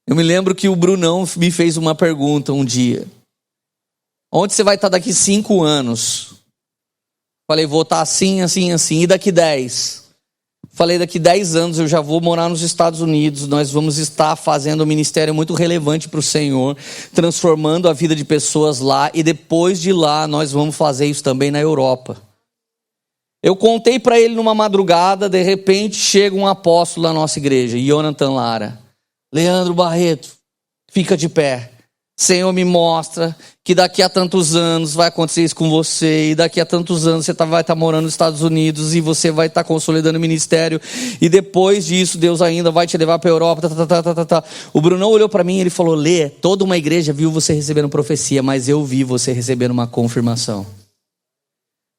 Eu me lembro que o Brunão me fez uma pergunta um dia: onde você vai estar daqui 5 anos? Falei, vou estar assim, assim, assim. E daqui 10? Falei, daqui 10 anos eu já vou morar nos Estados Unidos. Nós vamos estar fazendo um ministério muito relevante para o Senhor, transformando a vida de pessoas lá. E depois de lá, nós vamos fazer isso também na Europa. Eu contei para ele numa madrugada. De repente chega um apóstolo na nossa igreja, Jonathan Lara. Leandro Barreto, fica de pé. Senhor, me mostra que daqui a tantos anos vai acontecer isso com você, e daqui a tantos anos você vai estar morando nos Estados Unidos, e você vai estar consolidando o ministério, e depois disso Deus ainda vai te levar para a Europa. O Brunão olhou para mim e ele falou: Lê, toda uma igreja viu você recebendo profecia, mas eu vi você recebendo uma confirmação.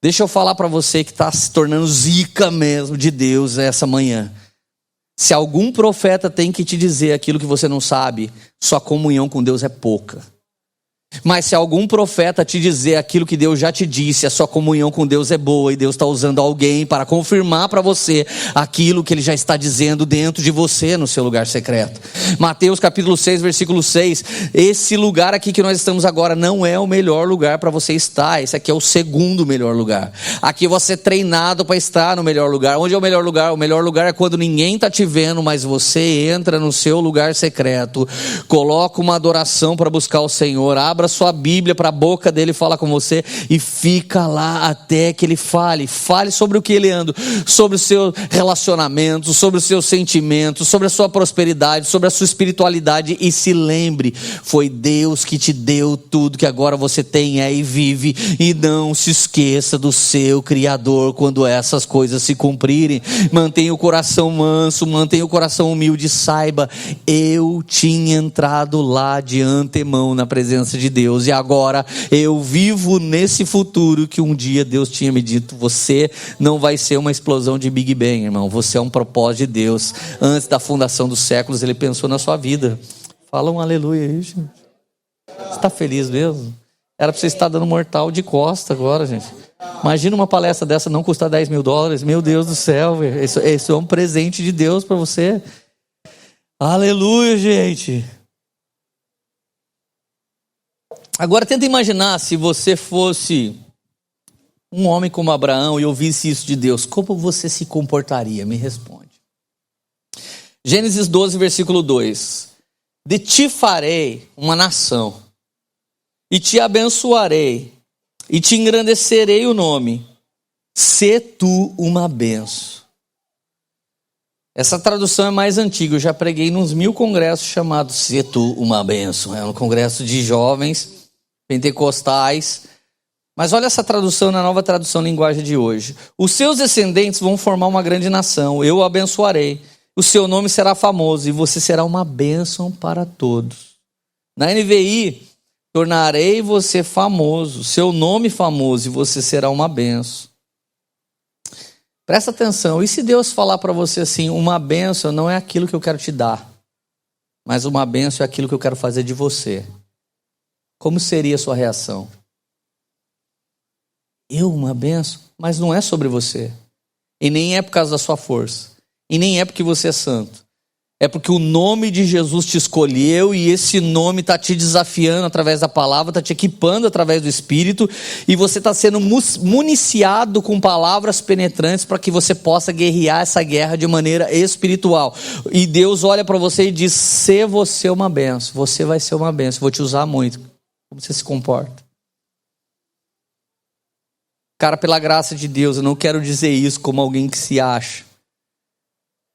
Deixa eu falar para você que está se tornando zica mesmo de Deus essa manhã. Se algum profeta tem que te dizer aquilo que você não sabe, sua comunhão com Deus é pouca. Mas se algum profeta te dizer aquilo que Deus já te disse, a sua comunhão com Deus é boa, e Deus está usando alguém para confirmar para você aquilo que Ele já está dizendo dentro de você, no seu lugar secreto. Mateus capítulo 6, versículo 6. Esse lugar aqui que nós estamos agora não é o melhor lugar para você estar. Esse aqui é o segundo melhor lugar. Aqui você é treinado para estar no melhor lugar. Onde é o melhor lugar? O melhor lugar é quando ninguém está te vendo, mas você entra no seu lugar secreto, coloca uma adoração para buscar o Senhor, abra sua Bíblia para a boca dele falar com você e fica lá até que ele fale. Fale sobre o que, Leandro? Sobre o seu relacionamento, sobre os seus sentimentos, sobre a sua prosperidade, sobre a sua espiritualidade, e se lembre, foi Deus que te deu tudo que agora você tem e vive, e não se esqueça do seu Criador quando essas coisas se cumprirem. Mantenha o coração manso, mantenha o coração humilde, saiba, eu tinha entrado lá de antemão na presença de Deus, e agora eu vivo nesse futuro que um dia Deus tinha me dito. Você não vai ser uma explosão de Big Bang, irmão. Você é um propósito de Deus. Antes da fundação dos séculos, Ele pensou na sua vida. Fala um aleluia aí, gente. Você está feliz mesmo? Era para você estar dando mortal de costa agora, gente. Imagina uma palestra dessa não custar $10 mil. Meu Deus do céu, velho. Isso é um presente de Deus para você. Aleluia, gente. Agora tenta imaginar se você fosse um homem como Abraão e ouvisse isso de Deus. Como você se comportaria? Me responde. Gênesis 12, versículo 2. De ti farei uma nação, e te abençoarei, e te engrandecerei o nome. Sê tu uma benção. Essa tradução é mais antiga. Eu já preguei nos 1000 congressos chamados Sê tu uma benção. É um congresso de jovens pentecostais. Mas olha essa tradução na nova tradução linguagem de hoje. Os seus descendentes vão formar uma grande nação. Eu o abençoarei. O seu nome será famoso e você será uma bênção para todos. Na NVI, tornarei você famoso, seu nome famoso, e você será uma bênção. Presta atenção, e se Deus falar para você assim, uma bênção não é aquilo que eu quero te dar, mas uma bênção é aquilo que eu quero fazer de você. Como seria a sua reação? Eu, uma bênção? Mas não é sobre você. E nem é por causa da sua força. E nem é porque você é santo. É porque o nome de Jesus te escolheu e esse nome está te desafiando através da palavra, está te equipando através do Espírito e você está sendo municiado com palavras penetrantes para que você possa guerrear essa guerra de maneira espiritual. E Deus olha para você e diz, se você é uma benção, você vai ser uma benção, vou te usar muito. Como você se comporta? Cara, pela graça de Deus, eu não quero dizer isso como alguém que se acha.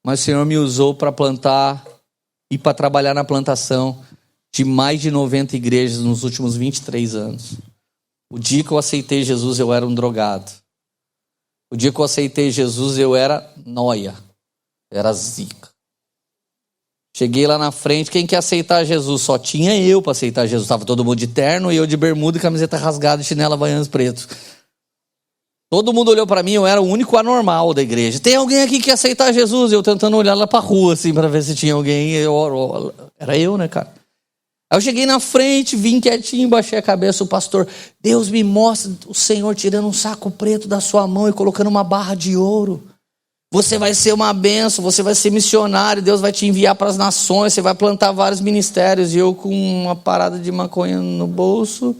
Mas o Senhor me usou para plantar e para trabalhar na plantação de mais de 90 igrejas nos últimos 23 anos. O dia que eu aceitei Jesus, eu era um drogado. O dia que eu aceitei Jesus, eu era nóia. Era zica. Cheguei lá na frente, quem quer aceitar Jesus? Só tinha eu para aceitar Jesus. Estava todo mundo de terno e eu de bermuda e camiseta rasgada e chinela Havaianas preto. Todo mundo olhou para mim, eu era o único anormal da igreja. Tem alguém aqui que quer aceitar Jesus? Eu tentando olhar lá para a rua, assim, para ver se tinha alguém. Era eu, né, cara? Aí eu cheguei na frente, vim quietinho, baixei a cabeça. O pastor, Deus me mostra o Senhor tirando um saco preto da sua mão e colocando uma barra de ouro. Você vai ser uma bênção, você vai ser missionário, Deus vai te enviar para as nações, você vai plantar vários ministérios. E eu com uma parada de maconha no bolso,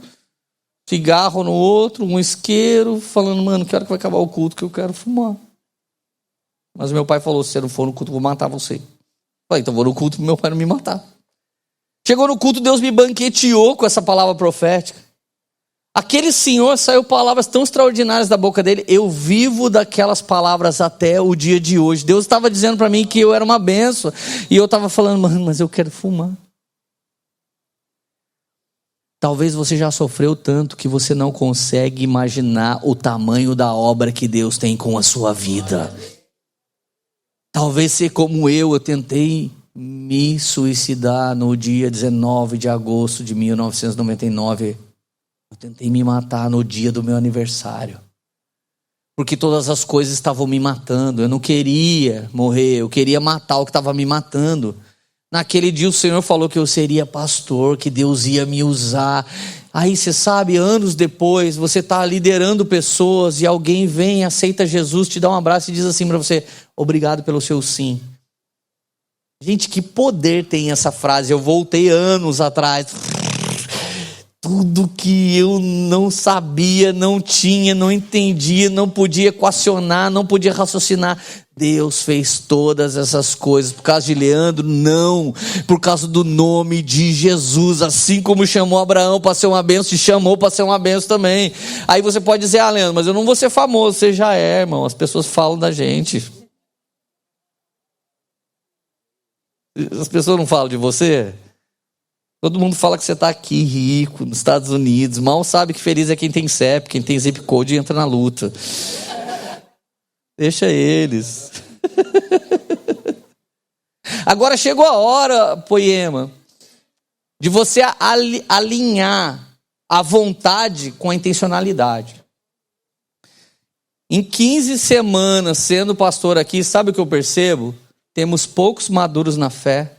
cigarro no outro, um isqueiro, falando, mano, que hora que vai acabar o culto que eu quero fumar. Mas meu pai falou, se você não for no culto, eu vou matar você. Falei, então vou no culto para meu pai não me matar. Chegou no culto, Deus me banqueteou com essa palavra profética. Aquele senhor saiu palavras tão extraordinárias da boca dele. Eu vivo daquelas palavras até o dia de hoje. Deus estava dizendo para mim que eu era uma benção. E eu estava falando, mano, mas eu quero fumar. Talvez você já sofreu tanto que você não consegue imaginar o tamanho da obra que Deus tem com a sua vida. Talvez você como eu tentei me suicidar no dia 19 de agosto de 1999. Eu tentei me matar no dia do meu aniversário. Porque todas as coisas estavam me matando. Eu não queria morrer, eu queria matar o que estava me matando. Naquele dia o Senhor falou que eu seria pastor, que Deus ia me usar. Aí você sabe, anos depois, você está liderando pessoas e alguém vem, aceita Jesus, te dá um abraço e diz assim para você, obrigado pelo seu sim. Gente, que poder tem essa frase. Eu voltei anos atrás. Tudo que eu não sabia, não tinha, não entendia, não podia equacionar, não podia raciocinar. Deus fez todas essas coisas. Por causa de Leandro? Não. Por causa do nome de Jesus. Assim como chamou Abraão para ser uma bênção, te chamou para ser uma bênção também. Aí você pode dizer, Leandro, mas eu não vou ser famoso. Você já é, irmão. As pessoas falam da gente. As pessoas não falam de você? Todo mundo fala que você está aqui rico, nos Estados Unidos. Mal sabe que feliz é quem tem CEP, quem tem zip code e entra na luta. Deixa eles. Agora chegou a hora, Poema, de você alinhar a vontade com a intencionalidade. Em 15 semanas sendo pastor aqui, sabe o que eu percebo? Temos poucos maduros na fé.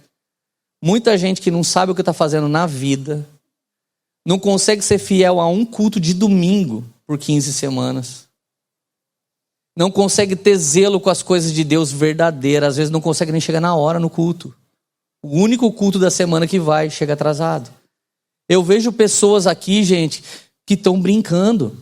Muita gente que não sabe o que está fazendo na vida. não consegue ser fiel a um culto de domingo por 15 semanas. Não consegue ter zelo com as coisas de Deus verdadeiras. Às vezes não consegue nem chegar na hora no culto. O único culto da semana que vai, chega atrasado. Eu vejo pessoas aqui, gente, que estão brincando.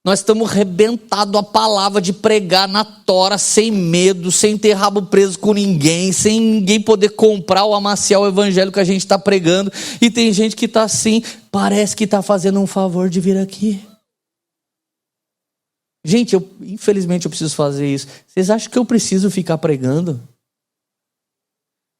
Nós estamos arrebentados a palavra de pregar na tora, sem medo, sem ter rabo preso com ninguém, sem ninguém poder comprar ou amaciar o evangelho que a gente está pregando. E tem gente que está assim, parece que está fazendo um favor de vir aqui. Gente, infelizmente eu preciso fazer isso. Vocês acham que eu preciso ficar pregando?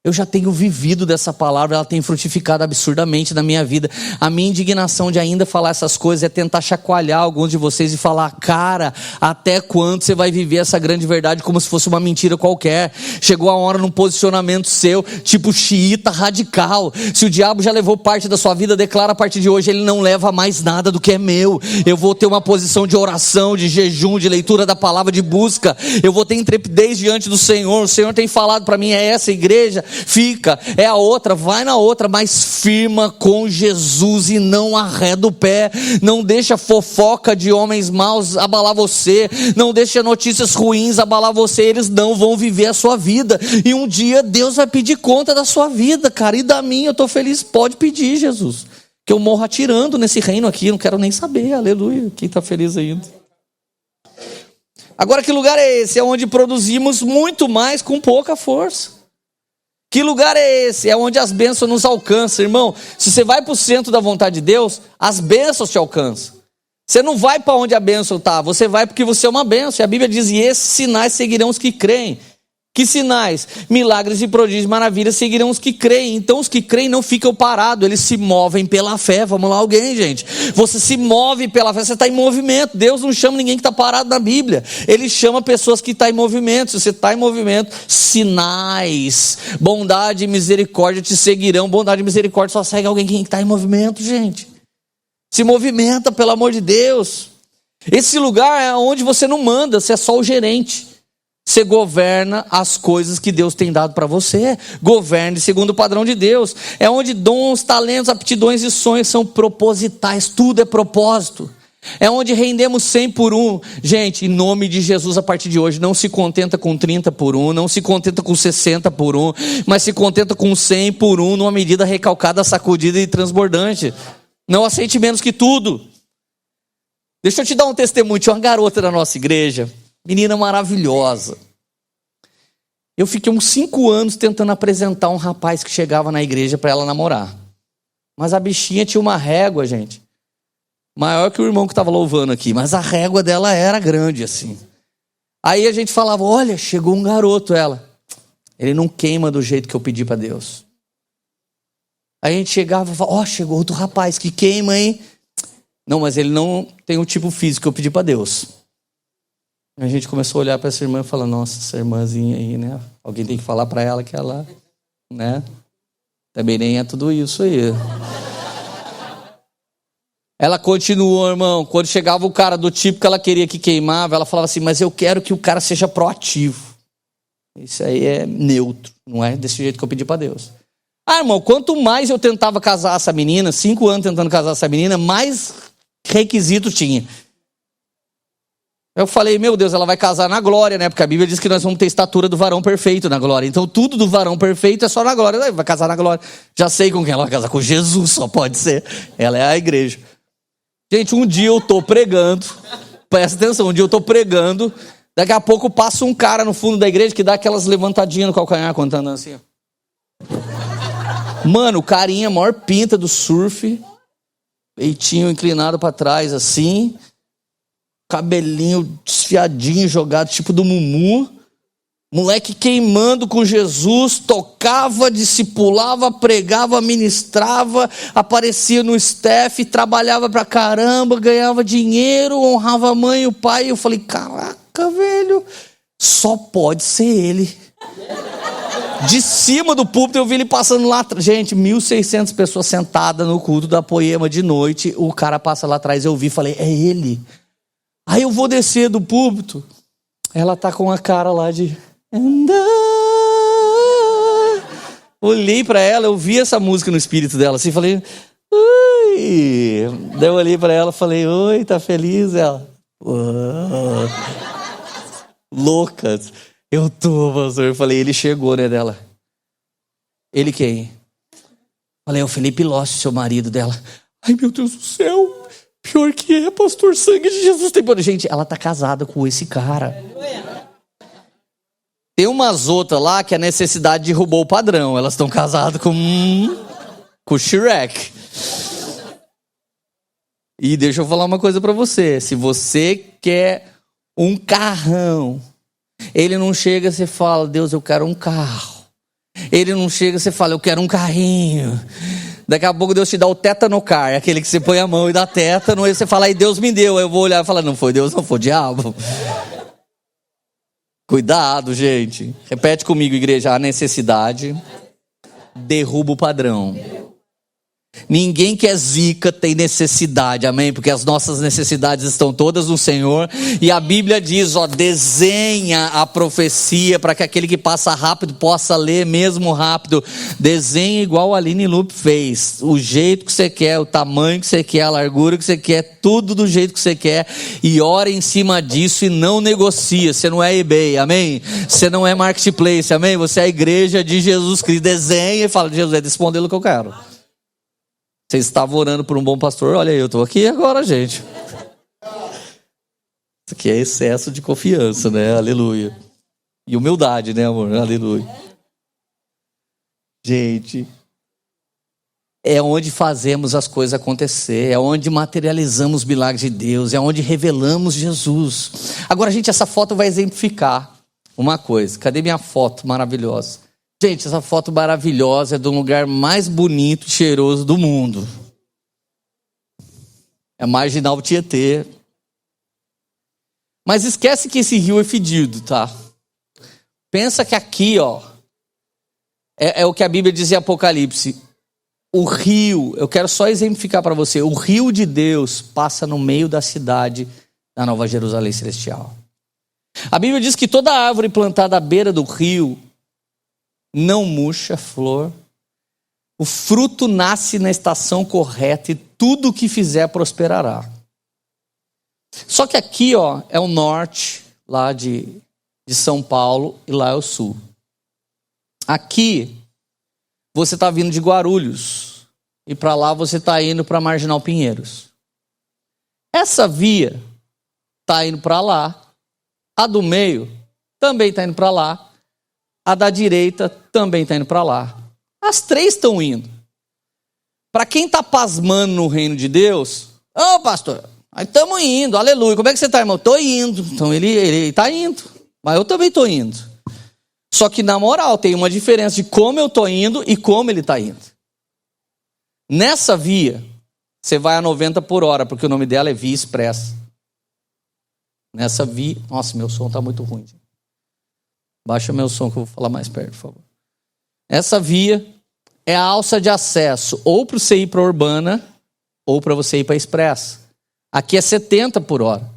Eu já tenho vivido dessa palavra, ela tem frutificado absurdamente na minha vida. A minha indignação de ainda falar essas coisas é tentar chacoalhar alguns de vocês e falar: cara, até quando você vai viver essa grande verdade como se fosse uma mentira qualquer? Chegou a hora num posicionamento seu, tipo xiita radical. Se o diabo já levou parte da sua vida, declara a partir de hoje: ele não leva mais nada do que é meu. Eu vou ter uma posição de oração, de jejum, de leitura da palavra, de busca. Eu vou ter intrepidez diante do Senhor. O Senhor tem falado para mim: é essa igreja. Fica, é a outra, vai na outra, mas firma com Jesus e não arreda o pé. Não deixa fofoca de homens maus abalar você, não deixa notícias ruins abalar você. Eles não vão viver a sua vida, e um dia Deus vai pedir conta da sua vida, cara, e da minha. Eu estou feliz, pode pedir, Jesus, que eu morro atirando nesse reino aqui, não quero nem saber, aleluia. Quem está feliz ainda? Agora, que lugar é esse? É onde produzimos muito mais com pouca força. Que lugar é esse? É onde as bênçãos nos alcançam, irmão. Se você vai para o centro da vontade de Deus, as bênçãos te alcançam. Você não vai para onde a bênção está, você vai porque você é uma bênção. E a Bíblia diz: e esses sinais seguirão os que creem. Que sinais? Milagres e prodígios, maravilhas seguirão os que creem. Então os que creem não ficam parados, eles se movem pela fé. Vamos lá, alguém, gente. Você se move pela fé, você está em movimento. Deus não chama ninguém que está parado na Bíblia. Ele chama pessoas que estão em movimento. Se você está em movimento, sinais, bondade e misericórdia te seguirão. Bondade e misericórdia só segue alguém que está em movimento, gente. Se movimenta, pelo amor de Deus. Esse lugar é onde você não manda, você é só o gerente. Você governa as coisas que Deus tem dado para você. Governe segundo o padrão de Deus. É onde dons, talentos, aptidões e sonhos são propositais. Tudo é propósito. É onde rendemos 100 por 1. Gente, em nome de Jesus, a partir de hoje, não se contenta com 30 por 1, não se contenta com 60 por 1, mas se contenta com 100 por 1, numa medida recalcada, sacudida e transbordante. Não aceite menos que tudo. Deixa eu te dar um testemunho. Tinha uma garota da nossa igreja, menina maravilhosa. Eu fiquei uns 5 anos tentando apresentar um rapaz que chegava na igreja para ela namorar. Mas a bichinha tinha uma régua, gente, maior que o irmão que estava louvando aqui. Mas a régua dela era grande assim. Aí a gente falava: olha, chegou um garoto. Ela: ele não queima do jeito que eu pedi para Deus. Aí a gente chegava e falava: ó, chegou outro rapaz que queima, hein? Não, mas ele não tem o tipo físico que eu pedi para Deus. A gente começou a olhar para essa irmã e falar: nossa, essa irmãzinha aí, né? Alguém tem que falar para ela que ela, né? Também nem é tudo isso aí. Ela continuou, irmão. Quando chegava o cara do tipo que ela queria que queimava, ela falava assim: mas eu quero que o cara seja proativo. Isso aí é neutro, não é desse jeito que eu pedi para Deus. Ah, irmão, quanto mais eu tentava casar essa menina, 5 anos tentando casar essa menina, mais requisito tinha. Eu falei: meu Deus, ela vai casar na glória, né? Porque a Bíblia diz que nós vamos ter estatura do varão perfeito na glória. Então tudo do varão perfeito é só na glória. Vai casar na glória. Já sei com quem ela vai casar. Com Jesus, só pode ser. Ela é a igreja. Gente, um dia eu tô pregando. Presta atenção, um dia eu tô pregando. Daqui a pouco passa um cara no fundo da igreja que dá aquelas levantadinhas no calcanhar quando tá andando assim. Mano, o carinha, maior pinta do surf. Peitinho inclinado para trás assim. Cabelinho desfiadinho, jogado, tipo do Mumu. Moleque queimando com Jesus, tocava, discipulava, pregava, ministrava, aparecia no staff, trabalhava pra caramba, ganhava dinheiro, honrava a mãe e o pai. Eu falei: caraca, velho, só pode ser ele. De cima do púlpito eu vi ele passando lá. Gente, 1.600 pessoas sentadas no culto da Poema de noite. O cara passa lá atrás, eu vi e falei: é ele. Aí eu vou descer do púlpito, ela tá com a cara lá de andar. Olhei pra ela, eu vi essa música no espírito dela assim, falei: Ui. Daí eu olhei pra ela e falei, oi, tá feliz? Ela, louca. Eu tô, pastor. Eu falei, ele chegou, né, dela. Ele quem? Falei, é o Felipe Lossi, seu marido dela. Ai, meu Deus do céu. Pior que é, pastor, sangue de Jesus tem poder. Gente, ela tá casada com esse cara. Tem umas outras lá que a necessidade derrubou o padrão. Elas estão casadas com o Shrek. E deixa eu falar uma coisa pra você. Se você quer um carrão, ele não chega e você fala, Deus, eu quero um carro. Ele não chega e você fala, eu quero um carrinho. Daqui a pouco Deus te dá o tétano-car, aquele que você põe a mão e dá tétano, aí você fala, aí Deus me deu. Aí eu vou olhar e falar, não foi Deus, não foi o diabo. Cuidado, gente. Repete comigo, igreja, a necessidade derruba o padrão. Ninguém que é zica tem necessidade, amém? Porque as nossas necessidades estão todas no Senhor. E a Bíblia diz, desenha a profecia para que aquele que passa rápido possa ler mesmo rápido. Desenha igual a Aline Lupe fez. O jeito que você quer, o tamanho que você quer, a largura que você quer, tudo do jeito que você quer. E ora em cima disso e não negocia. Você não é eBay, amém? Você não é Marketplace, amém? Você é a igreja de Jesus Cristo. Desenha e fala, Jesus, é desse modelo que eu quero. Vocês estavam orando por um bom pastor? Olha aí, eu estou aqui agora, gente. Isso aqui é excesso de confiança, né? Aleluia. E humildade, né, amor? Aleluia. Gente, é onde fazemos as coisas acontecer, é onde materializamos os milagres de Deus, é onde revelamos Jesus. Agora, gente, essa foto vai exemplificar uma coisa. Cadê minha foto maravilhosa? Gente, essa foto maravilhosa é do lugar mais bonito e cheiroso do mundo. É Marginal Tietê. Mas esquece que esse rio é fedido, tá? Pensa que aqui, é o que a Bíblia diz em Apocalipse. O rio, eu quero só exemplificar para você, o rio de Deus passa no meio da cidade da Nova Jerusalém Celestial. A Bíblia diz que toda árvore plantada à beira do rio não murcha flor, o fruto nasce na estação correta e tudo o que fizer prosperará. Só que aqui, é o norte, lá de São Paulo, e lá é o sul. Aqui, você está vindo de Guarulhos, e para lá você está indo para Marginal Pinheiros. Essa via está indo para lá, a do meio também está indo para lá, a da direita também está indo para lá. As três estão indo. Para quem está pasmando no reino de Deus, pastor, nós estamos indo, aleluia. Como é que você está, irmão? Estou indo. Então ele está indo, mas eu também estou indo. Só que na moral tem uma diferença de como eu estou indo e como ele está indo. Nessa via, você vai a 90 por hora, porque o nome dela é Via Expressa. Nessa via... Nossa, meu som está muito ruim. Baixa meu som que eu vou falar mais perto, por favor. Essa via é a alça de acesso ou para você ir para a Urbana ou para você ir para a Expressa. Aqui é 70 por hora.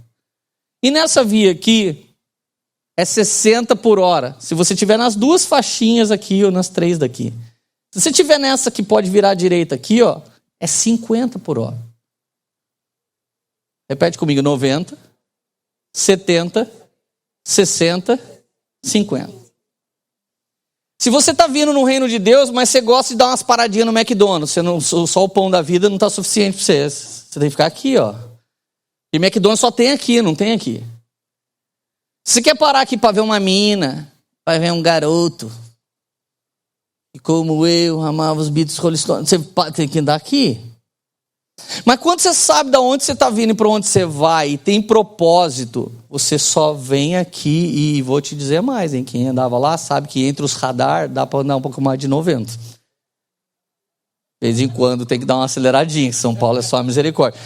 E nessa via aqui é 60 por hora. Se você estiver nas duas faixinhas aqui ou nas três daqui. Se você estiver nessa que pode virar à direita aqui, é 50 por hora. Repete comigo, 90, 70, 60, 50. Se você está vindo no reino de Deus, mas você gosta de dar umas paradinhas no McDonald's, só o pão da vida não está suficiente para você. Você tem que ficar aqui, E McDonald's só tem aqui, não tem aqui. Se você quer parar aqui para ver uma mina, para ver um garoto, e como eu amava os Beatles, Rolling Stones, você tem que andar aqui. Mas quando você sabe de onde você está vindo e para onde você vai, e tem propósito, você só vem aqui. E vou te dizer mais, hein? Quem andava lá sabe que entre os radar dá para andar um pouco mais de 90. De vez em quando tem que dar uma aceleradinha, que São Paulo é só a misericórdia.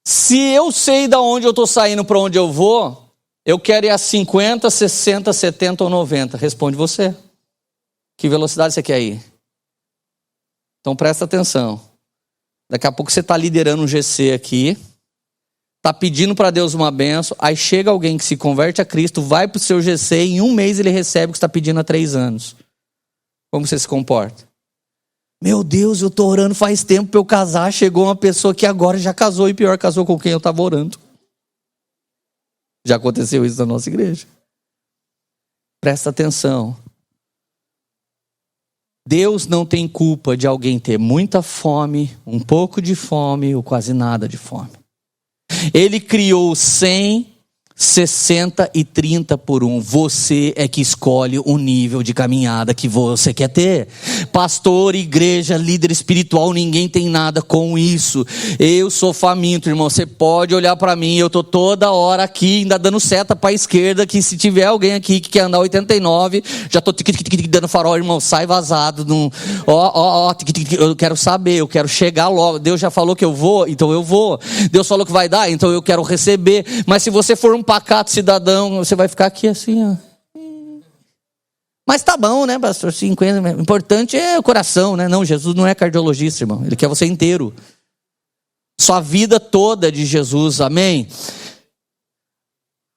Se eu sei de onde eu estou saindo para onde eu vou, eu quero ir a 50, 60, 70 ou 90. Responde você. Que velocidade você quer ir? Então presta atenção. Daqui a pouco você está liderando um GC aqui, está pedindo para Deus uma benção, aí chega alguém que se converte a Cristo, vai para o seu GC e em um mês ele recebe o que está pedindo há 3 anos. Como você se comporta? Meu Deus, eu estou orando faz tempo para eu casar. Chegou uma pessoa que agora já casou e pior, casou com quem eu estava orando. Já aconteceu isso na nossa igreja. Presta atenção. Deus não tem culpa de alguém ter muita fome, um pouco de fome ou quase nada de fome. Ele criou 100, 60 e 30 por 1. Você é que escolhe o nível de caminhada que você quer ter. Pastor, igreja, líder espiritual, ninguém tem nada com isso. Eu sou faminto, irmão. Você pode olhar para mim, eu tô toda hora aqui, ainda dando seta para a esquerda, que se tiver alguém aqui que quer andar 89, já tô dando farol, irmão, sai vazado. Eu quero saber, eu quero chegar logo. Deus já falou que eu vou, então eu vou. Deus falou que vai dar, então eu quero receber. Mas se você for um pacato cidadão, você vai ficar aqui assim, ó. Mas tá bom, né, pastor? 50, o importante é o coração, né? Não, Jesus não é cardiologista, irmão. Ele quer você inteiro. Sua vida toda de Jesus, amém?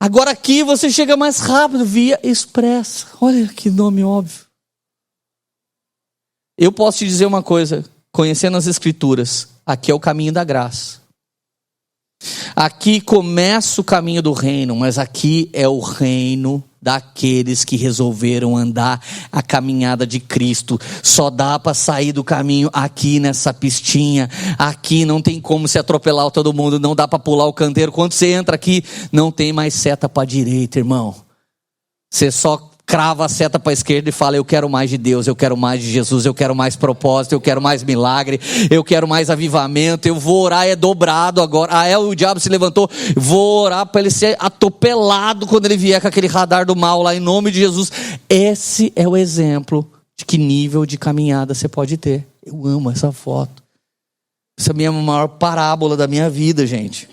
Agora aqui você chega mais rápido, via expressa. Olha que nome óbvio. Eu posso te dizer uma coisa, conhecendo as escrituras, aqui é o caminho da graça. Aqui começa o caminho do reino, mas aqui é o reino daqueles que resolveram andar a caminhada de Cristo. Só dá para sair do caminho aqui nessa pistinha. Aqui não tem como se atropelar todo mundo, não dá para pular o canteiro. Quando você entra aqui, não tem mais seta para a direita, irmão. Você só crava a seta para a esquerda e fala: eu quero mais de Deus, eu quero mais de Jesus, eu quero mais propósito, eu quero mais milagre, eu quero mais avivamento, eu vou orar, é dobrado agora. O diabo se levantou, vou orar para ele ser atropelado quando ele vier com aquele radar do mal lá, em nome de Jesus. Esse é o exemplo de que nível de caminhada você pode ter. Eu amo essa foto. Essa é a minha maior parábola da minha vida, gente.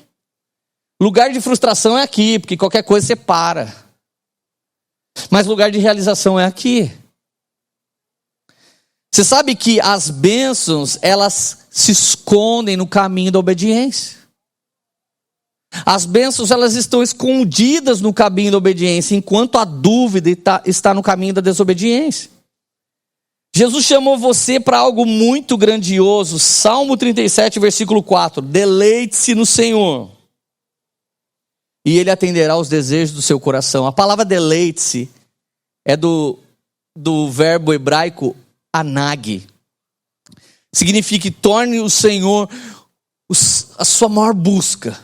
Lugar de frustração é aqui, porque qualquer coisa você para. Mas lugar de realização é aqui. Você sabe que as bênçãos, elas se escondem no caminho da obediência. As bênçãos, elas estão escondidas no caminho da obediência, enquanto a dúvida está no caminho da desobediência. Jesus chamou você para algo muito grandioso. Salmo 37, versículo 4. Deleite-se no Senhor, e Ele atenderá aos desejos do seu coração. A palavra deleite-se é do verbo hebraico anag. Significa que torne o Senhor a sua maior busca.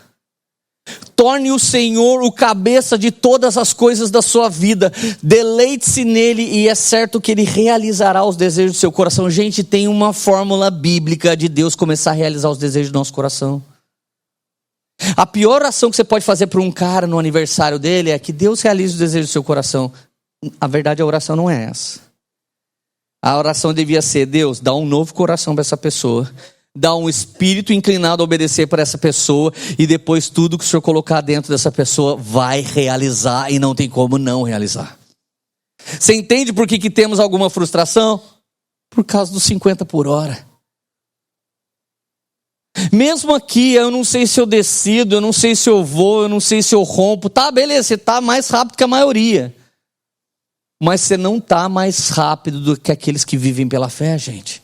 Torne o Senhor o cabeça de todas as coisas da sua vida. Deleite-se nele e é certo que Ele realizará os desejos do seu coração. Gente, tem uma fórmula bíblica de Deus começar a realizar os desejos do nosso coração. A pior oração que você pode fazer para um cara no aniversário dele é que Deus realize os desejos do seu coração. A verdade, a oração não é essa. A oração devia ser: Deus, dá um novo coração para essa pessoa, dá um espírito inclinado a obedecer para essa pessoa, e depois tudo que o Senhor colocar dentro dessa pessoa vai realizar, e não tem como não realizar. Você entende por que temos alguma frustração? Por causa dos 50 por hora. Mesmo aqui, eu não sei se eu decido, eu não sei se eu vou, eu não sei se eu rompo. Tá, beleza, você está mais rápido que a maioria. Mas você não está mais rápido do que aqueles que vivem pela fé, gente.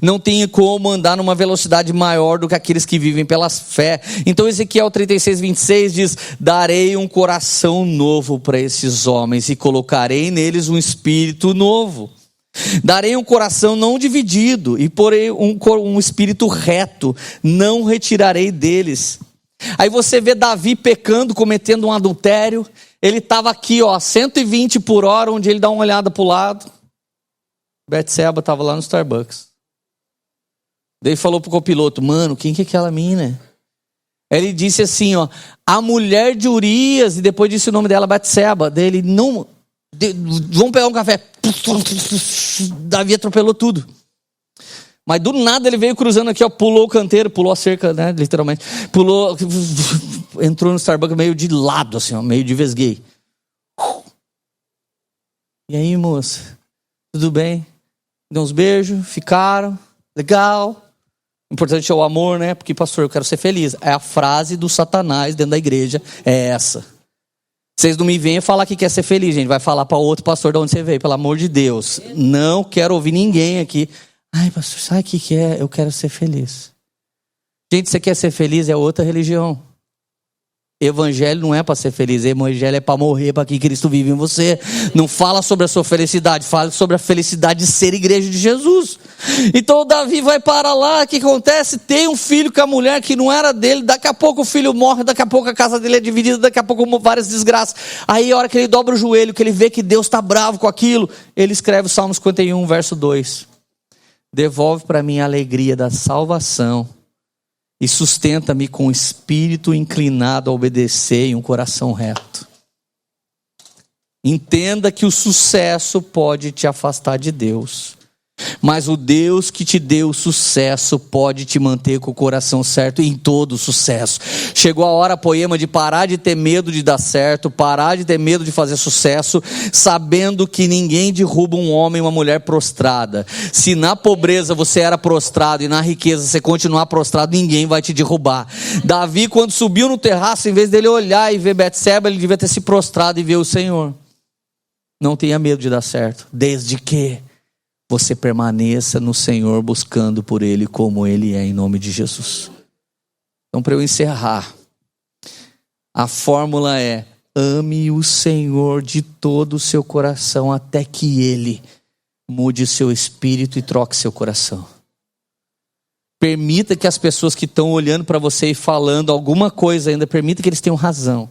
Não tem como andar numa velocidade maior do que aqueles que vivem pela fé. Então Ezequiel 36, 26 diz: darei um coração novo para esses homens e colocarei neles um espírito novo. Darei um coração não dividido e porei um espírito reto, não retirarei deles. Aí você vê Davi pecando, cometendo um adultério. Ele estava aqui, 120 por hora, onde ele dá uma olhada para o lado. Betseba estava lá no Starbucks. Daí falou para o copiloto: mano, quem que é aquela mina? Ele disse assim, a mulher de Urias, e depois disse o nome dela, Betseba. Daí ele, não... vamos pegar um café. Davi atropelou tudo. Mas do nada ele veio cruzando aqui, pulou o canteiro, pulou a cerca, né, literalmente. Pulou, entrou no Starbucks meio de lado, assim, meio de vesguei. E aí, moça? Tudo bem? Deu uns beijos, ficaram, legal. O importante é o amor, né? Porque, pastor, eu quero ser feliz. É a frase do Satanás dentro da igreja, é essa. Vocês não me venham falar que quer ser feliz, gente. Vai falar para outro pastor de onde você veio, pelo amor de Deus. Não quero ouvir ninguém aqui. Ai, pastor, sabe o que é? Eu quero ser feliz. Gente, você quer ser feliz? É outra religião. Evangelho não é para ser feliz, evangelho é para morrer, para que Cristo vive em você. Não fala sobre a sua felicidade, fala sobre a felicidade de ser igreja de Jesus. Então Davi vai para lá, o que acontece? Tem um filho com a mulher que não era dele, daqui a pouco o filho morre, daqui a pouco a casa dele é dividida, daqui a pouco várias desgraças. Aí a hora que ele dobra o joelho, que ele vê que Deus está bravo com aquilo, ele escreve o Salmo 51, verso 2. Devolve para mim a alegria da salvação e sustenta-me com o espírito inclinado a obedecer e um coração reto. Entenda que o sucesso pode te afastar de Deus, mas o Deus que te deu o sucesso pode te manter com o coração certo em todo o sucesso. Chegou a hora, Poema, de parar de ter medo de dar certo, parar de ter medo de fazer sucesso, sabendo que ninguém derruba um homem e uma mulher prostrada. Se na pobreza você era prostrado e na riqueza você continuar prostrado, ninguém vai te derrubar. Davi, quando subiu no terraço, em vez dele olhar e ver Betseba, ele devia ter se prostrado e ver o Senhor. Não tenha medo de dar certo, desde que você permaneça no Senhor, buscando por Ele como Ele é, em nome de Jesus. Então, para eu encerrar, a fórmula é: ame o Senhor de todo o seu coração, até que Ele mude seu espírito e troque seu coração. Permita que as pessoas que estão olhando para você e falando alguma coisa ainda, permita que eles tenham razão,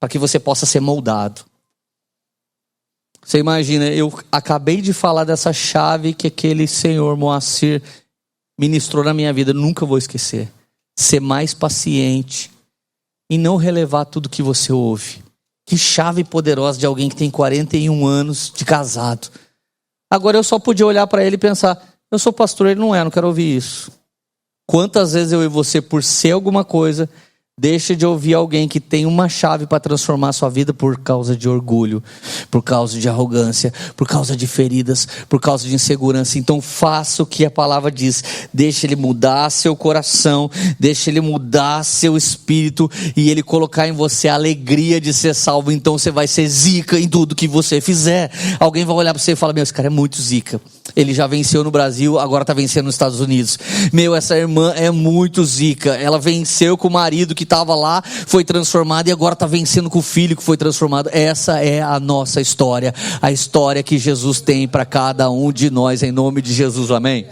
para que você possa ser moldado. Você imagina, eu acabei de falar dessa chave que aquele senhor Moacir ministrou na minha vida, nunca vou esquecer. Ser mais paciente e não relevar tudo que você ouve. Que chave poderosa de alguém que tem 41 anos de casado. Agora eu só podia olhar para ele e pensar, eu sou pastor, ele não é, não quero ouvir isso. Quantas vezes eu e você, por ser alguma coisa, deixa de ouvir alguém que tem uma chave para transformar a sua vida por causa de orgulho, por causa de arrogância, por causa de feridas, por causa de insegurança. Então faça o que a palavra diz. Deixa Ele mudar seu coração, deixa Ele mudar seu espírito e Ele colocar em você a alegria de ser salvo. Então você vai ser zica em tudo que você fizer. Alguém vai olhar para você e falar, meu, esse cara é muito zica. Ele já venceu no Brasil, agora está vencendo nos Estados Unidos. Meu, essa irmã é muito zica. Ela venceu com o marido que estava lá, foi transformado e agora está vencendo com o filho que foi transformado. Essa é a nossa história. A história que Jesus tem para cada um de nós, em nome de Jesus, amém?